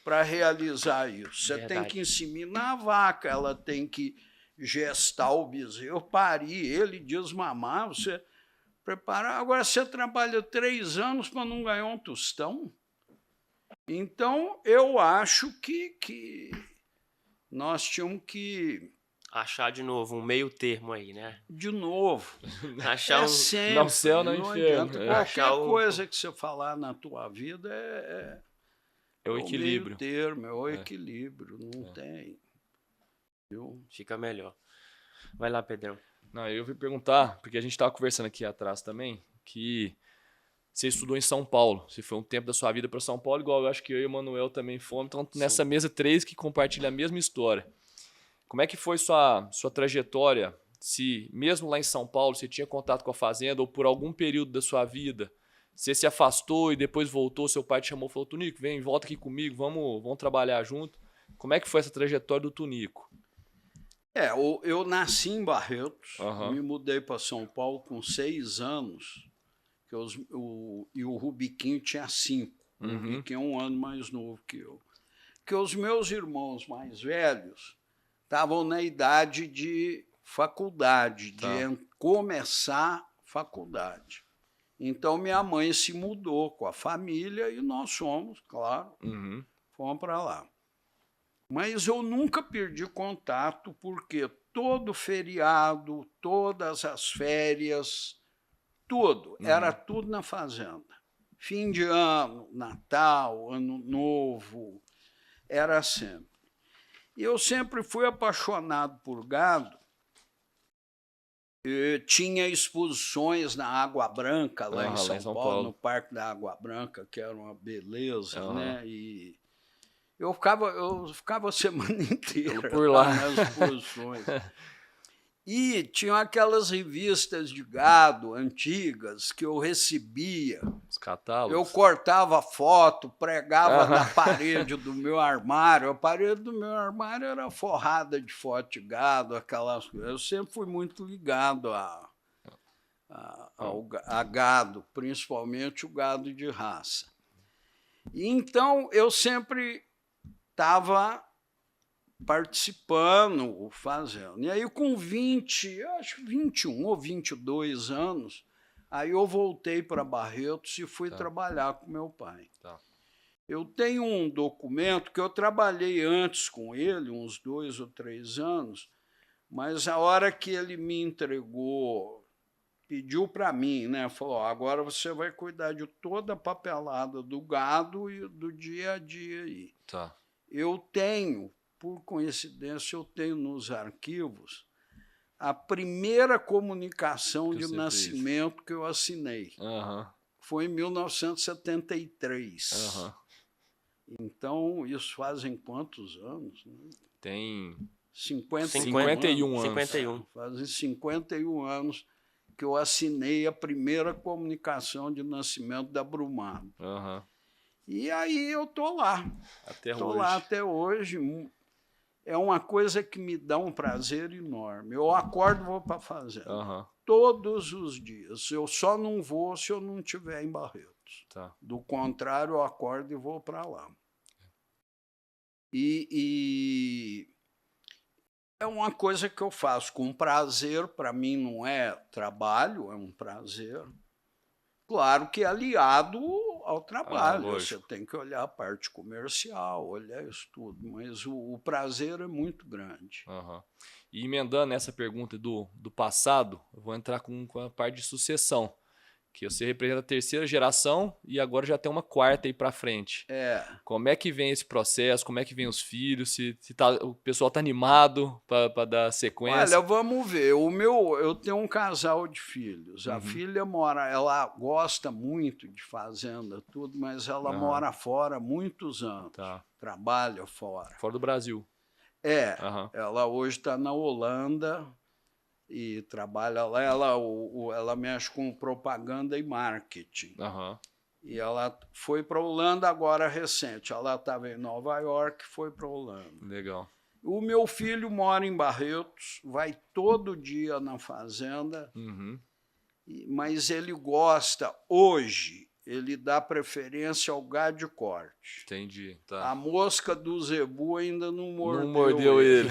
para realizar isso. Você tem que inseminar a vaca, ela tem que gestar o bezerro, parir ele, desmamar, você preparar. Agora, você trabalha 3 anos para não ganhar um tostão? Então, eu acho que nós tínhamos que achar de novo um meio termo aí, né? De novo. Achar sempre, não céu, não inferno. Qualquer coisa que você falar na tua vida é o equilíbrio. Meio termo, é o equilíbrio, não tem. Viu? Fica melhor. Vai lá, Pedrão. Não, eu vim perguntar, porque a gente estava conversando aqui atrás também, que você estudou em São Paulo. Você foi um tempo da sua vida para São Paulo, igual eu acho que eu e o Manuel também fomos. Então, nessa mesa 3 que compartilha a mesma história. Como é que foi sua trajetória? Se mesmo lá em São Paulo você tinha contato com a fazenda ou por algum período da sua vida você se afastou e depois voltou, seu pai te chamou e falou: Tunico, vem, volta aqui comigo, vamos trabalhar junto. Como é que foi essa trajetória do Tunico? Eu nasci em Barretos, me mudei para São Paulo com 6 anos, e o Rubiquinho tinha 5. O Rubiquinho é 1 ano mais novo que eu. Porque os meus irmãos mais velhos estavam na idade de faculdade, de começar faculdade. Então, minha mãe se mudou com a família e nós fomos, claro, fomos para lá. Mas eu nunca perdi contato, porque todo feriado, todas as férias, tudo, era tudo na fazenda. Fim de ano, Natal, Ano Novo, era sempre. E eu sempre fui apaixonado por gado. Tinha exposições na Água Branca, lá em São Paulo, no Parque da Água Branca, que era uma beleza, né? E eu ficava a semana inteira por lá nas exposições. E tinham aquelas revistas de gado antigas que eu recebia. Os catálogos. Eu cortava foto, pregava na parede do meu armário. A parede do meu armário era forrada de foto de gado, aquelas coisas. Eu sempre fui muito ligado a gado, principalmente o gado de raça. E então eu sempre estava participando, fazendo. E aí, com 21 ou 22 anos, aí eu voltei para Barretos e fui trabalhar com meu pai. Eu tenho um documento que eu trabalhei antes com ele, uns 2 ou 3 anos, mas a hora que ele me entregou, pediu para mim, né? Falou: agora você vai cuidar de toda a papelada do gado e do dia a dia aí. Eu tenho, por coincidência, eu tenho nos arquivos a primeira comunicação de nascimento que eu assinei. Foi em 1973. Então, isso fazem quantos anos? Né? Tem 51 anos. 51. Fazem 51 anos que eu assinei a primeira comunicação de nascimento da Brumado. E aí eu estou lá. Estou lá até hoje. É uma coisa que me dá um prazer enorme. Eu acordo e vou para a fazenda. Todos os dias. Eu só não vou se eu não estiver em Barretos. Do contrário, eu acordo e vou para lá. E é uma coisa que eu faço com prazer. Para mim não é trabalho, é um prazer. Claro que é aliado ao trabalho, você tem que olhar a parte comercial, olhar isso tudo, mas o prazer é muito grande. E emendando essa pergunta do passado, eu vou entrar com a parte de sucessão, que você representa a terceira geração e agora já tem uma quarta aí para frente. Como é que vem esse processo? Como é que vem os filhos? Se o pessoal tá animado para dar sequência? Olha, vamos ver. Eu tenho um casal de filhos. A filha mora, ela gosta muito de fazenda, tudo, mas ela mora fora há muitos anos. Trabalha fora. Fora do Brasil. Ela hoje está na Holanda e trabalha lá. Ela mexe com propaganda e marketing. E ela foi para a Holanda agora recente. Ela estava em Nova York, foi para a Holanda. Legal. O meu filho mora em Barretos, vai todo dia na fazenda, mas ele gosta, hoje, ele dá preferência ao gado de corte. Entendi. Tá. A mosca do zebu ainda não mordeu, mordeu ele.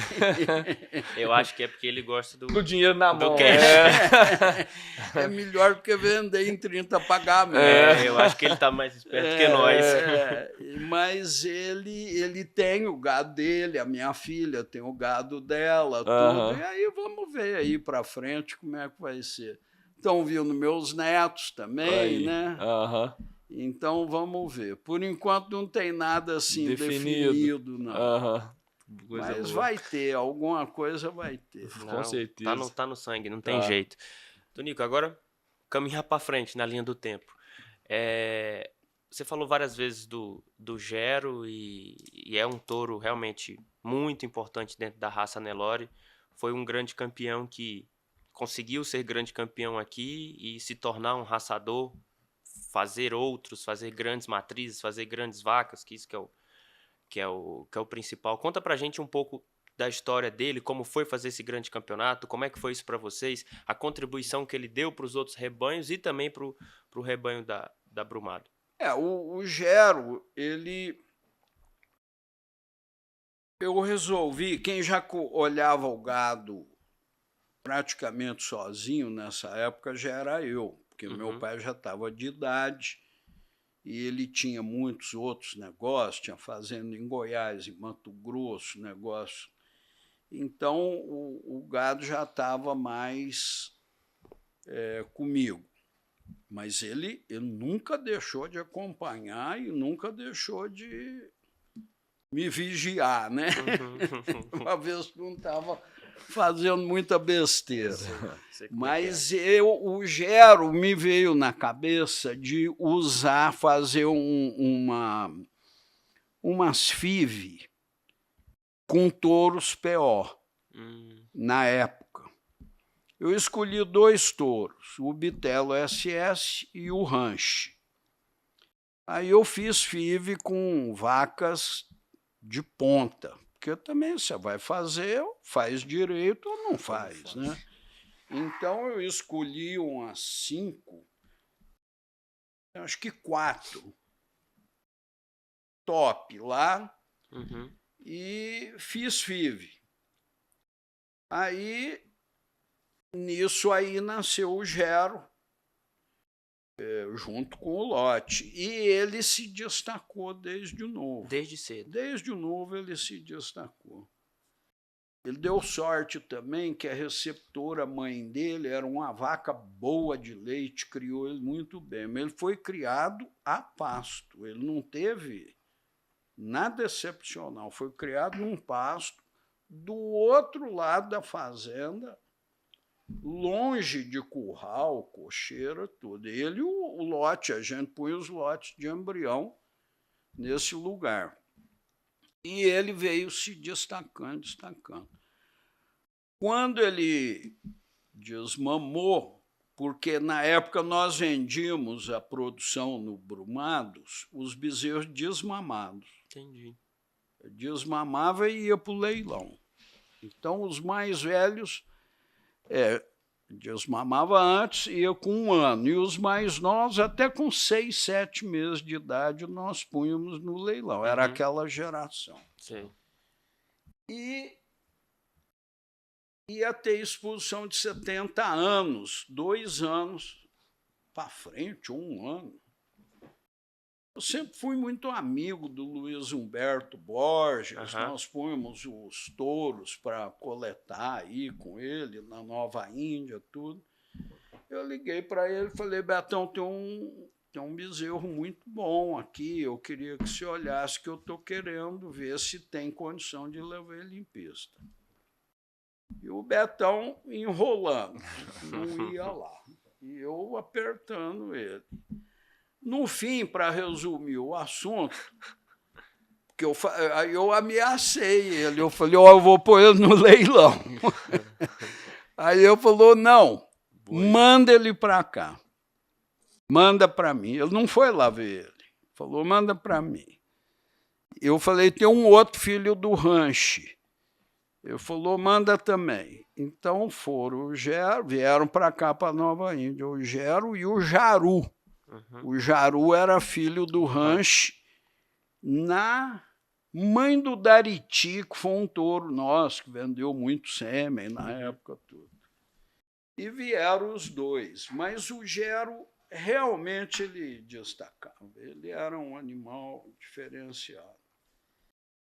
Eu acho que é porque ele gosta do dinheiro na mão. É melhor do que vender em 30 pagamentos. Eu acho que ele está mais esperto que nós. Mas ele tem o gado dele, a minha filha tem o gado dela, tudo. E aí vamos ver aí para frente como é que vai ser. Estão vindo meus netos também, né? Então vamos ver. Por enquanto não tem nada assim definido não. Mas boa. Vai ter, alguma coisa vai ter. Não, com certeza. Tá no sangue, não tem jeito. Tonico, agora caminhar para frente na linha do tempo. Você falou várias vezes do Gero e é um touro realmente muito importante dentro da raça Nelore. Foi um grande campeão que conseguiu ser grande campeão aqui e se tornar um raçador, fazer grandes matrizes, fazer grandes vacas, que isso que é o principal. Conta pra gente um pouco da história dele, como foi fazer esse grande campeonato, como é que foi isso para vocês, a contribuição que ele deu para os outros rebanhos e também para o rebanho da Brumado. O Gero, eu resolvi, quem já olhava o gado praticamente sozinho nessa época já era eu, porque meu pai já estava de idade e ele tinha muitos outros negócios, tinha fazenda em Goiás, em Mato Grosso, negócio. Então o gado já estava mais comigo. Mas ele nunca deixou de acompanhar e nunca deixou de me vigiar, né? Uma vez que não estava fazendo muita besteira. Mas o Gero me veio na cabeça de fazer umas FIV com touros PO na época. Eu escolhi 2 touros, o Bitelo SS e o Ranch. Aí eu fiz FIV com vacas de ponta, porque também você vai fazer, faz direito ou não faz, né? Então eu escolhi umas 5, acho que 4 top lá e fiz FIV. Aí nisso aí nasceu o Gero, junto com o lote. E ele se destacou desde o novo. Desde cedo. Desde o novo ele se destacou. Ele deu sorte também que a receptora mãe dele era uma vaca boa de leite, criou ele muito bem. Mas ele foi criado a pasto, ele não teve nada excepcional. Foi criado num pasto do outro lado da fazenda, longe de curral, cocheira, tudo. Ele e o lote, a gente põe os lotes de embrião nesse lugar. E ele veio se destacando. Quando ele desmamou, porque na época nós vendíamos a produção no Brumados, os bezerros desmamados. Entendi. Desmamava e ia para o leilão. Então, os mais velhos desmamava antes, ia com 1 ano. E os mais novos, até com 6, 7 meses de idade, nós punhamos no leilão. Era aquela geração. Sim. E ia ter exposição de 70 anos, 2 anos para frente, 1 ano. Eu sempre fui muito amigo do Luiz Humberto Borges, nós punhamos os touros para coletar aí com ele, na Nova Índia, tudo. Eu liguei para ele e falei, Betão, tem um bezerro muito bom aqui, eu queria que você olhasse, que eu estou querendo ver se tem condição de levar ele em pista. E o Betão enrolando, não ia lá. E eu apertando ele. No fim, para resumir o assunto, que aí eu ameacei ele, eu falei, eu vou pôr ele no leilão. Aí ele falou, não, manda ele para cá. Manda para mim. Ele não foi lá ver ele. Falou, manda para mim. Eu falei, tem um outro filho do Ranche. Ele falou, manda também. Então foram o Gero, vieram para cá, para Nova Índia, o Gero e o Jaru. O Jaru era filho do Ranche, na mãe do Dariti, que foi um touro nosso, que vendeu muito sêmen na época toda. E vieram os dois. Mas o Gero, realmente, ele destacava. Ele era um animal diferenciado.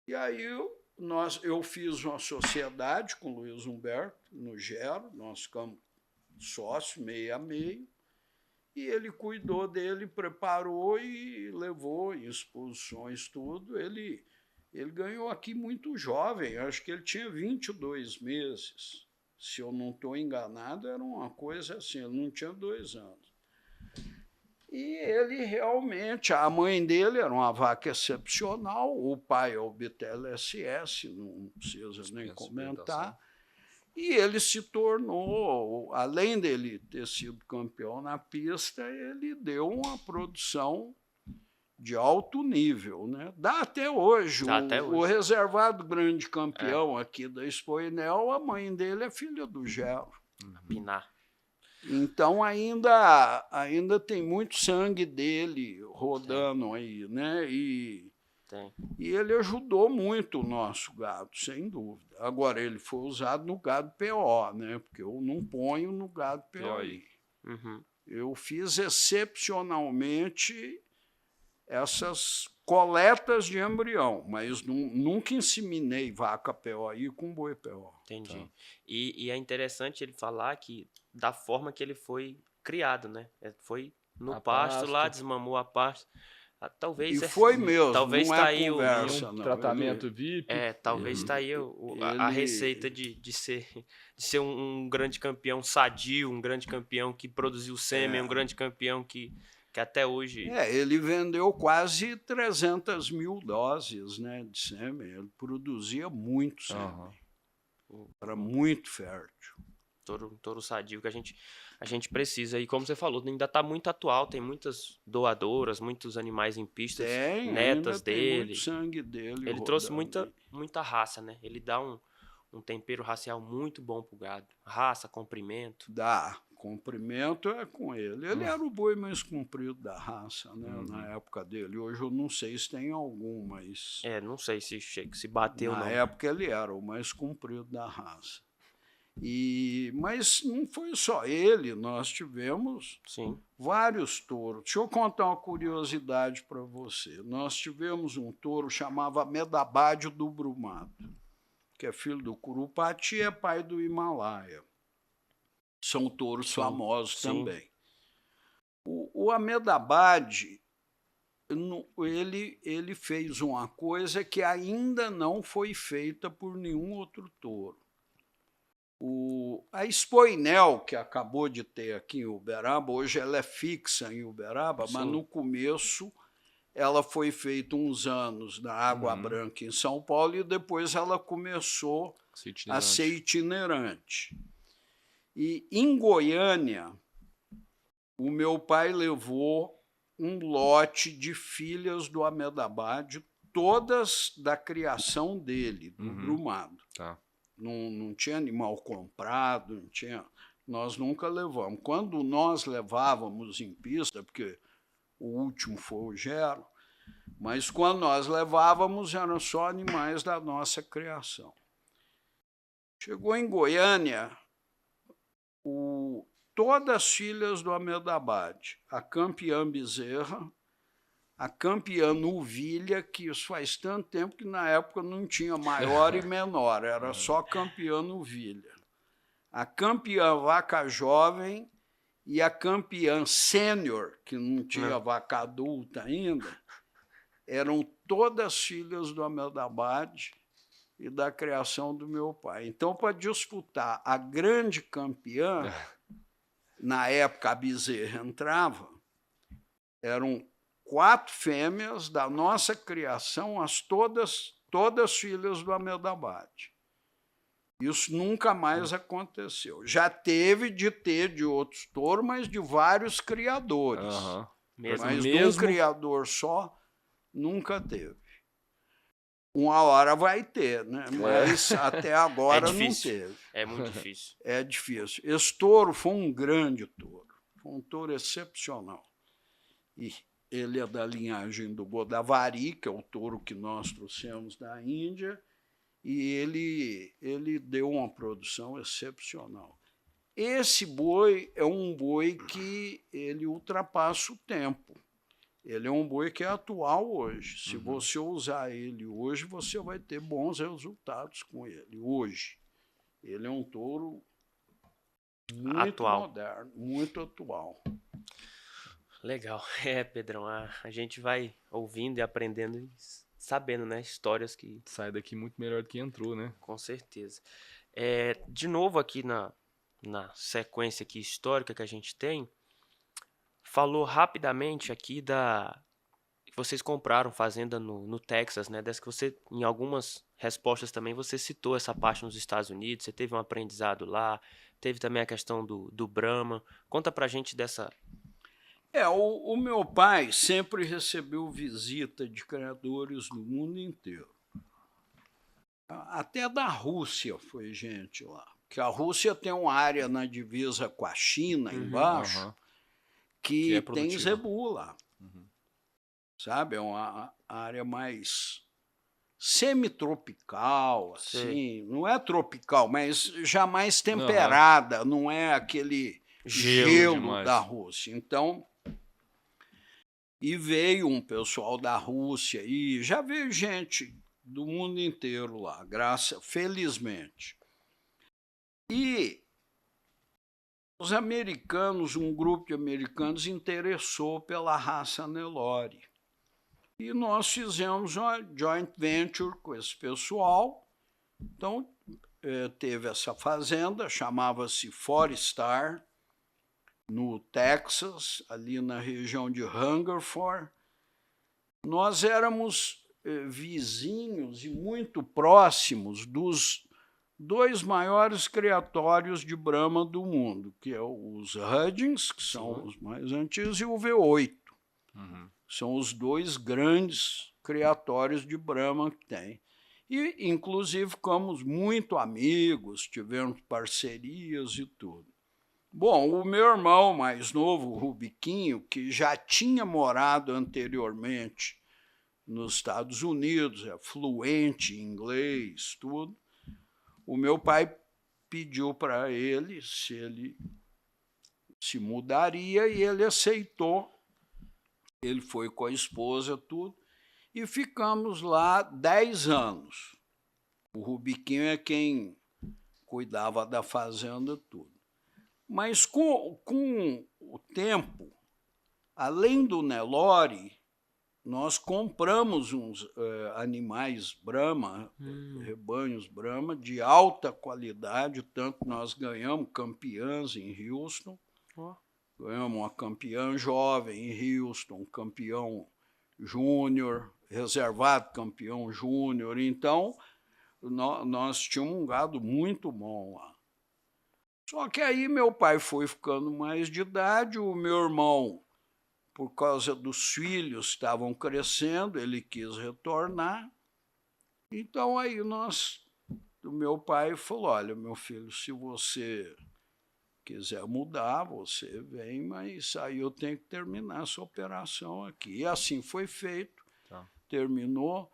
E aí eu fiz uma sociedade com o Luiz Humberto, no Gero, nós ficamos sócios, meio a meio, e ele cuidou dele, preparou e levou em exposições, tudo. Ele ganhou aqui muito jovem, acho que ele tinha 22 meses. Se eu não estou enganado, era uma coisa assim, ele não tinha 2 anos. E ele realmente, a mãe dele era uma vaca excepcional, o pai é o Bitelo SS, não precisa nem comentar. E ele se tornou, além dele ter sido campeão na pista, ele deu uma produção de alto nível, né? Dá até hoje. O reservado grande campeão aqui da Expoinel, a mãe dele é filha do Gero. Pinar. Então ainda tem muito sangue dele rodando aí, né? E ele ajudou muito o nosso gado, sem dúvida. Agora, ele foi usado no gado PO, né? Porque eu não ponho no gado POI. Eu fiz excepcionalmente essas coletas de embrião, mas nunca inseminei vaca POI com boi PO. Entendi. Tá. E é interessante ele falar que da forma que ele foi criado, né? Foi no pasto lá, desmamou a pasto. Talvez foi mesmo, talvez não tá é aí conversa, um tratamento VIP. Talvez tá aí a receita de ser um grande campeão sadio, um grande campeão que produziu sêmen, um grande campeão que até hoje... ele vendeu quase 300 mil doses, né, de sêmen. Ele produzia muito sêmen. Era muito fértil. Touro sadio que a gente precisa. E como você falou, ainda está muito atual, tem muitas doadoras, muitos animais em pistas, netas dele. Tem muito sangue dele. Ele trouxe muita raça, né? Ele dá um tempero racial muito bom pro gado. Raça, comprimento. Dá. Comprimento é com ele. Ele era o boi mais comprido da raça, né? Na época dele. Hoje eu não sei se tem algum, mas... não sei se bateu ou não. Na época ele era o mais comprido da raça. Mas não foi só ele, nós tivemos vários touros. Deixa eu contar uma curiosidade para você. Nós tivemos um touro chamado Medabádio do Brumado, que é filho do Curupati e é pai do Himalaia. São touros famosos também. O Ahmedabad, ele fez uma coisa que ainda não foi feita por nenhum outro touro. A Expoinel, que acabou de ter aqui em Uberaba, hoje ela é fixa em Uberaba, mas no começo ela foi feita uns anos na Água Branca, em São Paulo, e depois ela começou a ser itinerante. E em Goiânia, o meu pai levou um lote de filhas do Ahmedabad, todas da criação dele, do Brumado. Não tinha animal comprado, não tinha, nós nunca levamos. Quando nós levávamos em pista, porque o último foi o Gero, mas quando nós levávamos eram só animais da nossa criação. Chegou em Goiânia, todas as filhas do Ahmedabad, a campeã Bezerra, a campeã Nuvilha, que isso faz tanto tempo que na época não tinha maior e menor, era só campeã Nuvilha. A campeã Vaca Jovem e a campeã sênior, que não tinha vaca adulta ainda, eram todas filhas do Ahmedabad e da criação do meu pai. Então, para disputar a grande campeã, na época a Bezerra entrava, eram 4 fêmeas da nossa criação, todas filhas do Ahmedabad. Isso nunca mais aconteceu. Já teve de ter de outros touros, mas de vários criadores. Mas de um criador só, nunca teve. Uma hora vai ter, né? Mas até agora não teve. É muito difícil. É difícil. Esse touro foi um grande touro. Foi um touro excepcional. E ele é da linhagem do Godavari, que é o touro que nós trouxemos da Índia, e ele deu uma produção excepcional. Esse boi é um boi que ele ultrapassa o tempo. Ele é um boi que é atual hoje. Se você usar ele hoje, você vai ter bons resultados com ele, hoje. Ele é um touro muito moderno, muito atual. Legal. Pedrão, a gente vai ouvindo e aprendendo e sabendo, né, histórias que... Sai daqui muito melhor do que entrou, né? Com certeza. De novo aqui na sequência aqui histórica que a gente tem, falou rapidamente aqui que vocês compraram fazenda no Texas, né? Dessa que você, em algumas respostas também, você citou essa parte nos Estados Unidos, você teve um aprendizado lá, teve também a questão do Brahma. Conta pra gente dessa... O meu pai sempre recebeu visita de criadores do mundo inteiro. Até da Rússia foi gente lá. Porque a Rússia tem uma área na divisa com a China, embaixo, que tem zebu lá. Sabe? É uma área mais semitropical, assim. Não é tropical, mas já mais temperada. Não é aquele gelo da Rússia. Então... E veio um pessoal da Rússia, e já veio gente do mundo inteiro lá, felizmente. E os americanos, um grupo de americanos, interessou pela raça Nelore. E nós fizemos uma joint venture com esse pessoal. Então, teve essa fazenda, chamava-se Forestar, no Texas, ali na região de Hungerford. Nós éramos vizinhos e muito próximos dos 2 maiores criatórios de Brahma do mundo, que é os Hudgens, que são os mais antigos, e o V8. São os 2 grandes criatórios de Brahma que tem. E, inclusive, ficamos muito amigos, tivemos parcerias e tudo. Bom, o meu irmão mais novo, o Rubiquinho, que já tinha morado anteriormente nos Estados Unidos, é fluente em inglês, tudo, o meu pai pediu para ele se mudaria e ele aceitou. Ele foi com a esposa, tudo, e ficamos lá 10 anos. O Rubiquinho é quem cuidava da fazenda, tudo. Mas com o tempo, além do Nelore, nós compramos uns animais Brahma, rebanhos Brahma, de alta qualidade, tanto nós ganhamos campeãs em Houston, ganhamos uma campeã jovem em Houston, campeão júnior, reservado campeão júnior. Então, nós tínhamos um gado muito bom lá. Só que aí meu pai foi ficando mais de idade, o meu irmão, por causa dos filhos, estavam crescendo, ele quis retornar. Então aí o meu pai falou, olha, meu filho, se você quiser mudar, você vem, mas aí eu tenho que terminar essa operação aqui. E assim foi feito, terminou.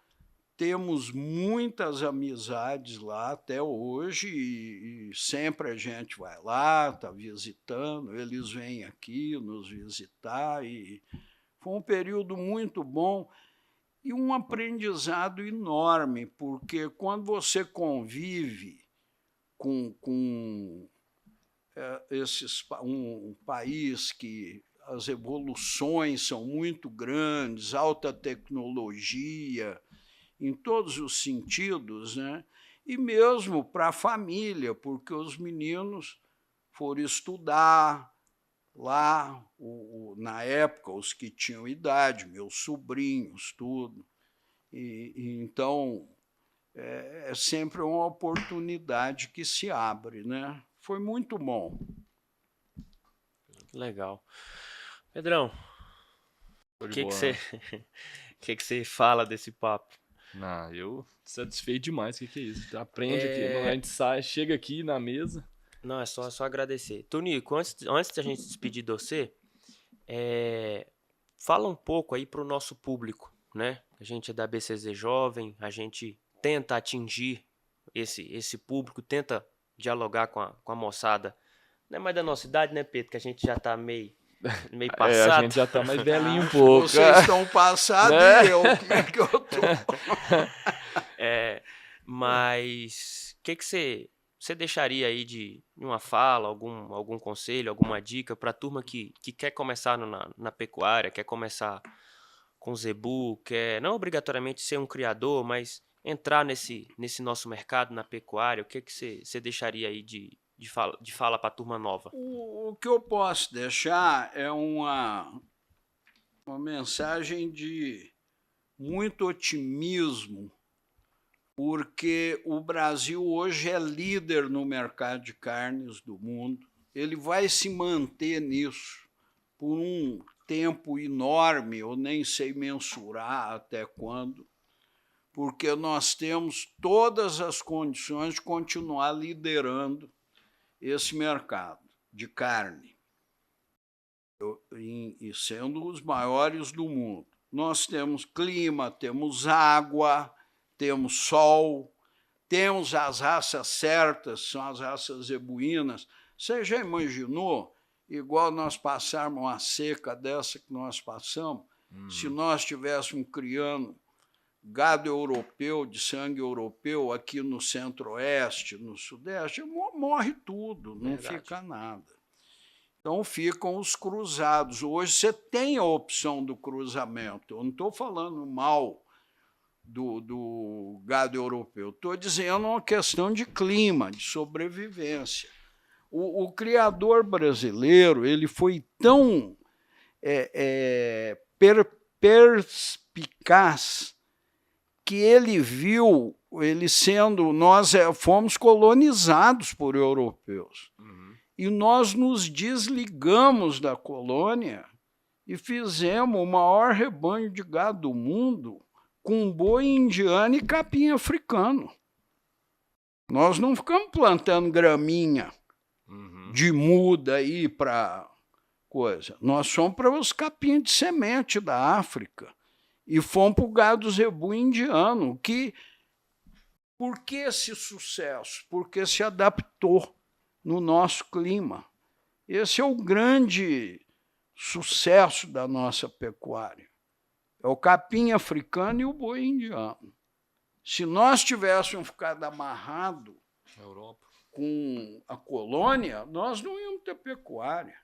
Temos muitas amizades lá até hoje e sempre a gente vai lá, está visitando, eles vêm aqui nos visitar. E foi um período muito bom e um aprendizado enorme, porque quando você convive com um país que as evoluções são muito grandes, alta tecnologia, em todos os sentidos, né? E mesmo para a família, porque os meninos foram estudar lá, na época, os que tinham idade, meus sobrinhos, tudo. Então, é sempre uma oportunidade que se abre, né? Foi muito bom. Legal. Pedrão, o que você fala desse papo? Não, eu satisfeito demais. O que é isso? Aprende aqui. A gente chega aqui na mesa. Não, é só agradecer. Tonico, antes da gente despedir de você, fala um pouco aí para o nosso público, né? A gente é da BCZ Jovem, a gente tenta atingir esse público, tenta dialogar com a moçada. Não é mais da nossa idade, né, Pedro? Que a gente já tá meio passado. A gente já tá mais velhinho um pouco. Vocês estão passados, né? E eu, como é que eu tô? Mas o que você deixaria aí de uma fala, algum conselho, alguma dica para a turma que quer começar na pecuária, quer começar com zebu, quer não obrigatoriamente ser um criador, mas entrar nesse nosso mercado, na pecuária? O que você deixaria aí de fala para a turma nova? O que eu posso deixar é uma mensagem de muito otimismo, porque o Brasil hoje é líder no mercado de carnes do mundo. Ele vai se manter nisso por um tempo enorme, eu nem sei mensurar até quando, porque nós temos todas as condições de continuar liderando esse mercado de carne, e sendo os maiores do mundo. Nós temos clima, temos água, temos sol, temos as raças certas, são as raças zebuínas. Você já imaginou, igual nós passarmos uma seca dessa que nós passamos, se nós estivéssemos criando gado europeu, de sangue europeu, aqui no centro-oeste, no sudeste, morre tudo, não fica nada. Então ficam os cruzados. Hoje você tem a opção do cruzamento. Eu não estou falando mal do gado europeu, estou dizendo uma questão de clima, de sobrevivência. O criador brasileiro ele foi tão perspicaz que ele viu, nós fomos colonizados por europeus. E nós nos desligamos da colônia e fizemos o maior rebanho de gado do mundo com boi indiano e capim africano. Nós não ficamos plantando graminha de muda aí para coisa. Nós fomos para os capins de semente da África e fomos para o gado zebu indiano. Por que esse sucesso? Porque se adaptou no nosso clima. Esse é o grande sucesso da nossa pecuária. É o capim africano e o boi indiano. Se nós tivéssemos ficado amarrados com a colônia, nós não íamos ter pecuária.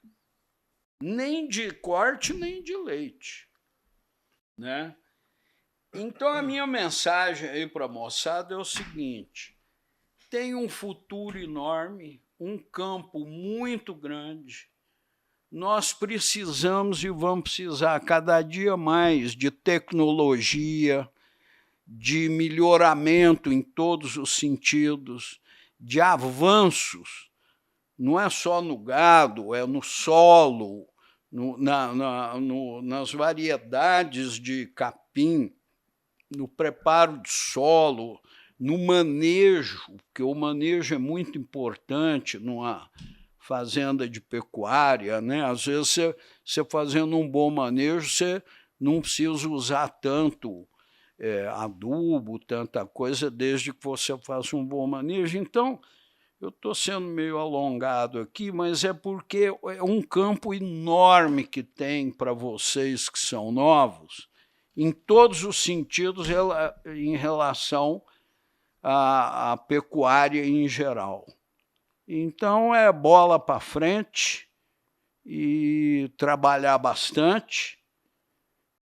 Nem de corte, nem de leite. Né? Então, a minha mensagem aí para a moçada é o seguinte: tem um futuro enorme, um campo muito grande. Nós precisamos e vamos precisar cada dia mais de tecnologia, de melhoramento em todos os sentidos, de avanços. Não é só no gado, é no solo, nas variedades de capim, no preparo de solo, no manejo, porque o manejo é muito importante numa fazenda de pecuária, né? Às vezes, você fazendo um bom manejo, você não precisa usar tanto adubo, tanta coisa, desde que você faça um bom manejo. Então, eu estou sendo meio alongado aqui, mas é porque é um campo enorme que tem para vocês que são novos, em todos os sentidos em relação à pecuária em geral. Então, é bola para frente e trabalhar bastante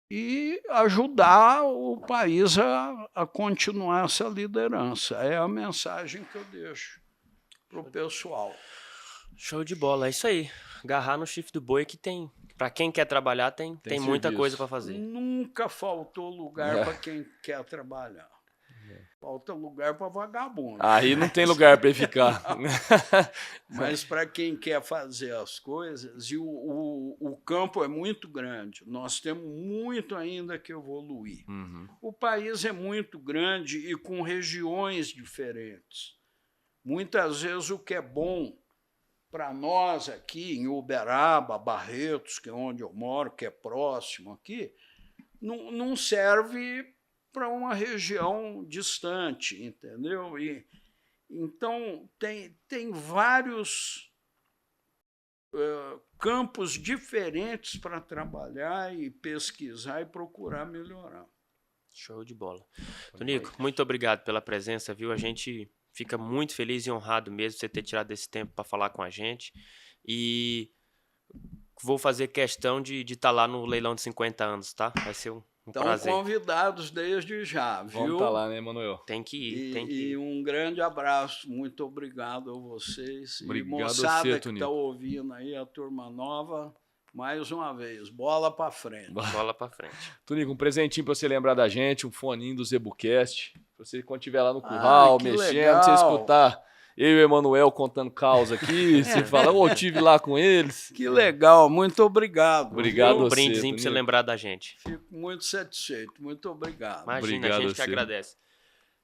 e ajudar o país a continuar essa liderança. É a mensagem que eu deixo para o pessoal. Show de bola, é isso aí. Agarrar no chifre do boi que tem. Para quem quer trabalhar, tem muita coisa para fazer. Nunca faltou lugar para quem quer trabalhar. Falta lugar para vagabundo. Aí não tem lugar para ficar. Mas para quem quer fazer as coisas, e o campo é muito grande, nós temos muito ainda que evoluir. Uhum. O país é muito grande e com regiões diferentes. Muitas vezes o que é bom para nós aqui em Uberaba, Barretos, que é onde eu moro, que é próximo aqui, não serve para uma região distante, entendeu? Então, tem vários campos diferentes para trabalhar e pesquisar e procurar melhorar. Show de bola. Tonico, muito obrigado pela presença, viu? A gente fica muito feliz e honrado mesmo você ter tirado esse tempo para falar com a gente. E vou fazer questão de estar lá no leilão de 50 anos, tá? Vai ser um prazer. Estão convidados desde já, viu? Vamos estar lá, né, Manuel? Tem que ir, tem que ir. E um grande abraço, muito obrigado a vocês. Obrigado e moçada a você, que está Tonico. ouvindo aí, a turma nova, mais uma vez, bola para frente. Bola para frente. Tonico, um presentinho para você lembrar da gente, um foninho do Zebucast. Pra você, quando estiver lá no curral, mexendo, legal. você escutar eu e o Emanuel contando causa aqui, você fala, eu tive lá com eles. Que legal, muito obrigado. Obrigado Um a você, brindezinho para você Tonico. lembrar da gente. Fico muito satisfeito, muito obrigado. Imagina, Obrigado a gente a que você. agradece.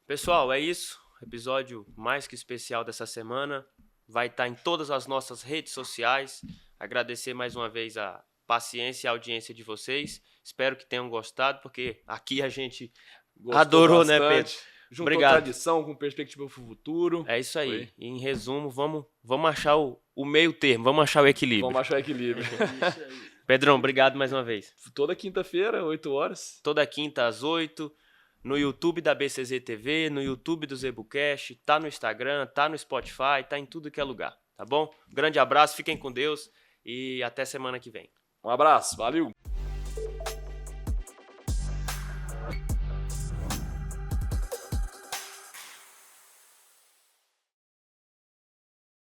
Pessoal, é isso. Episódio mais que especial dessa semana. Vai estar em todas as nossas redes sociais. Agradecer mais uma vez a paciência e a audiência de vocês. Espero que tenham gostado, porque aqui a gente Gostou adorou, né, bastante. Pedro? Juntou Obrigado. tradição com perspectiva para o futuro. É isso aí. Foi. E, em resumo, vamos achar o meio termo, vamos achar o equilíbrio. Vamos achar equilíbrio. Isso aí. Pedrão, obrigado mais uma vez. Toda quinta-feira, 8 horas. Toda quinta às 8, no YouTube da BCZ TV, no YouTube do Zebucast, tá no Instagram, tá no Spotify, tá em tudo que é lugar, tá bom? Grande abraço, fiquem com Deus e até semana que vem. Um abraço, valeu!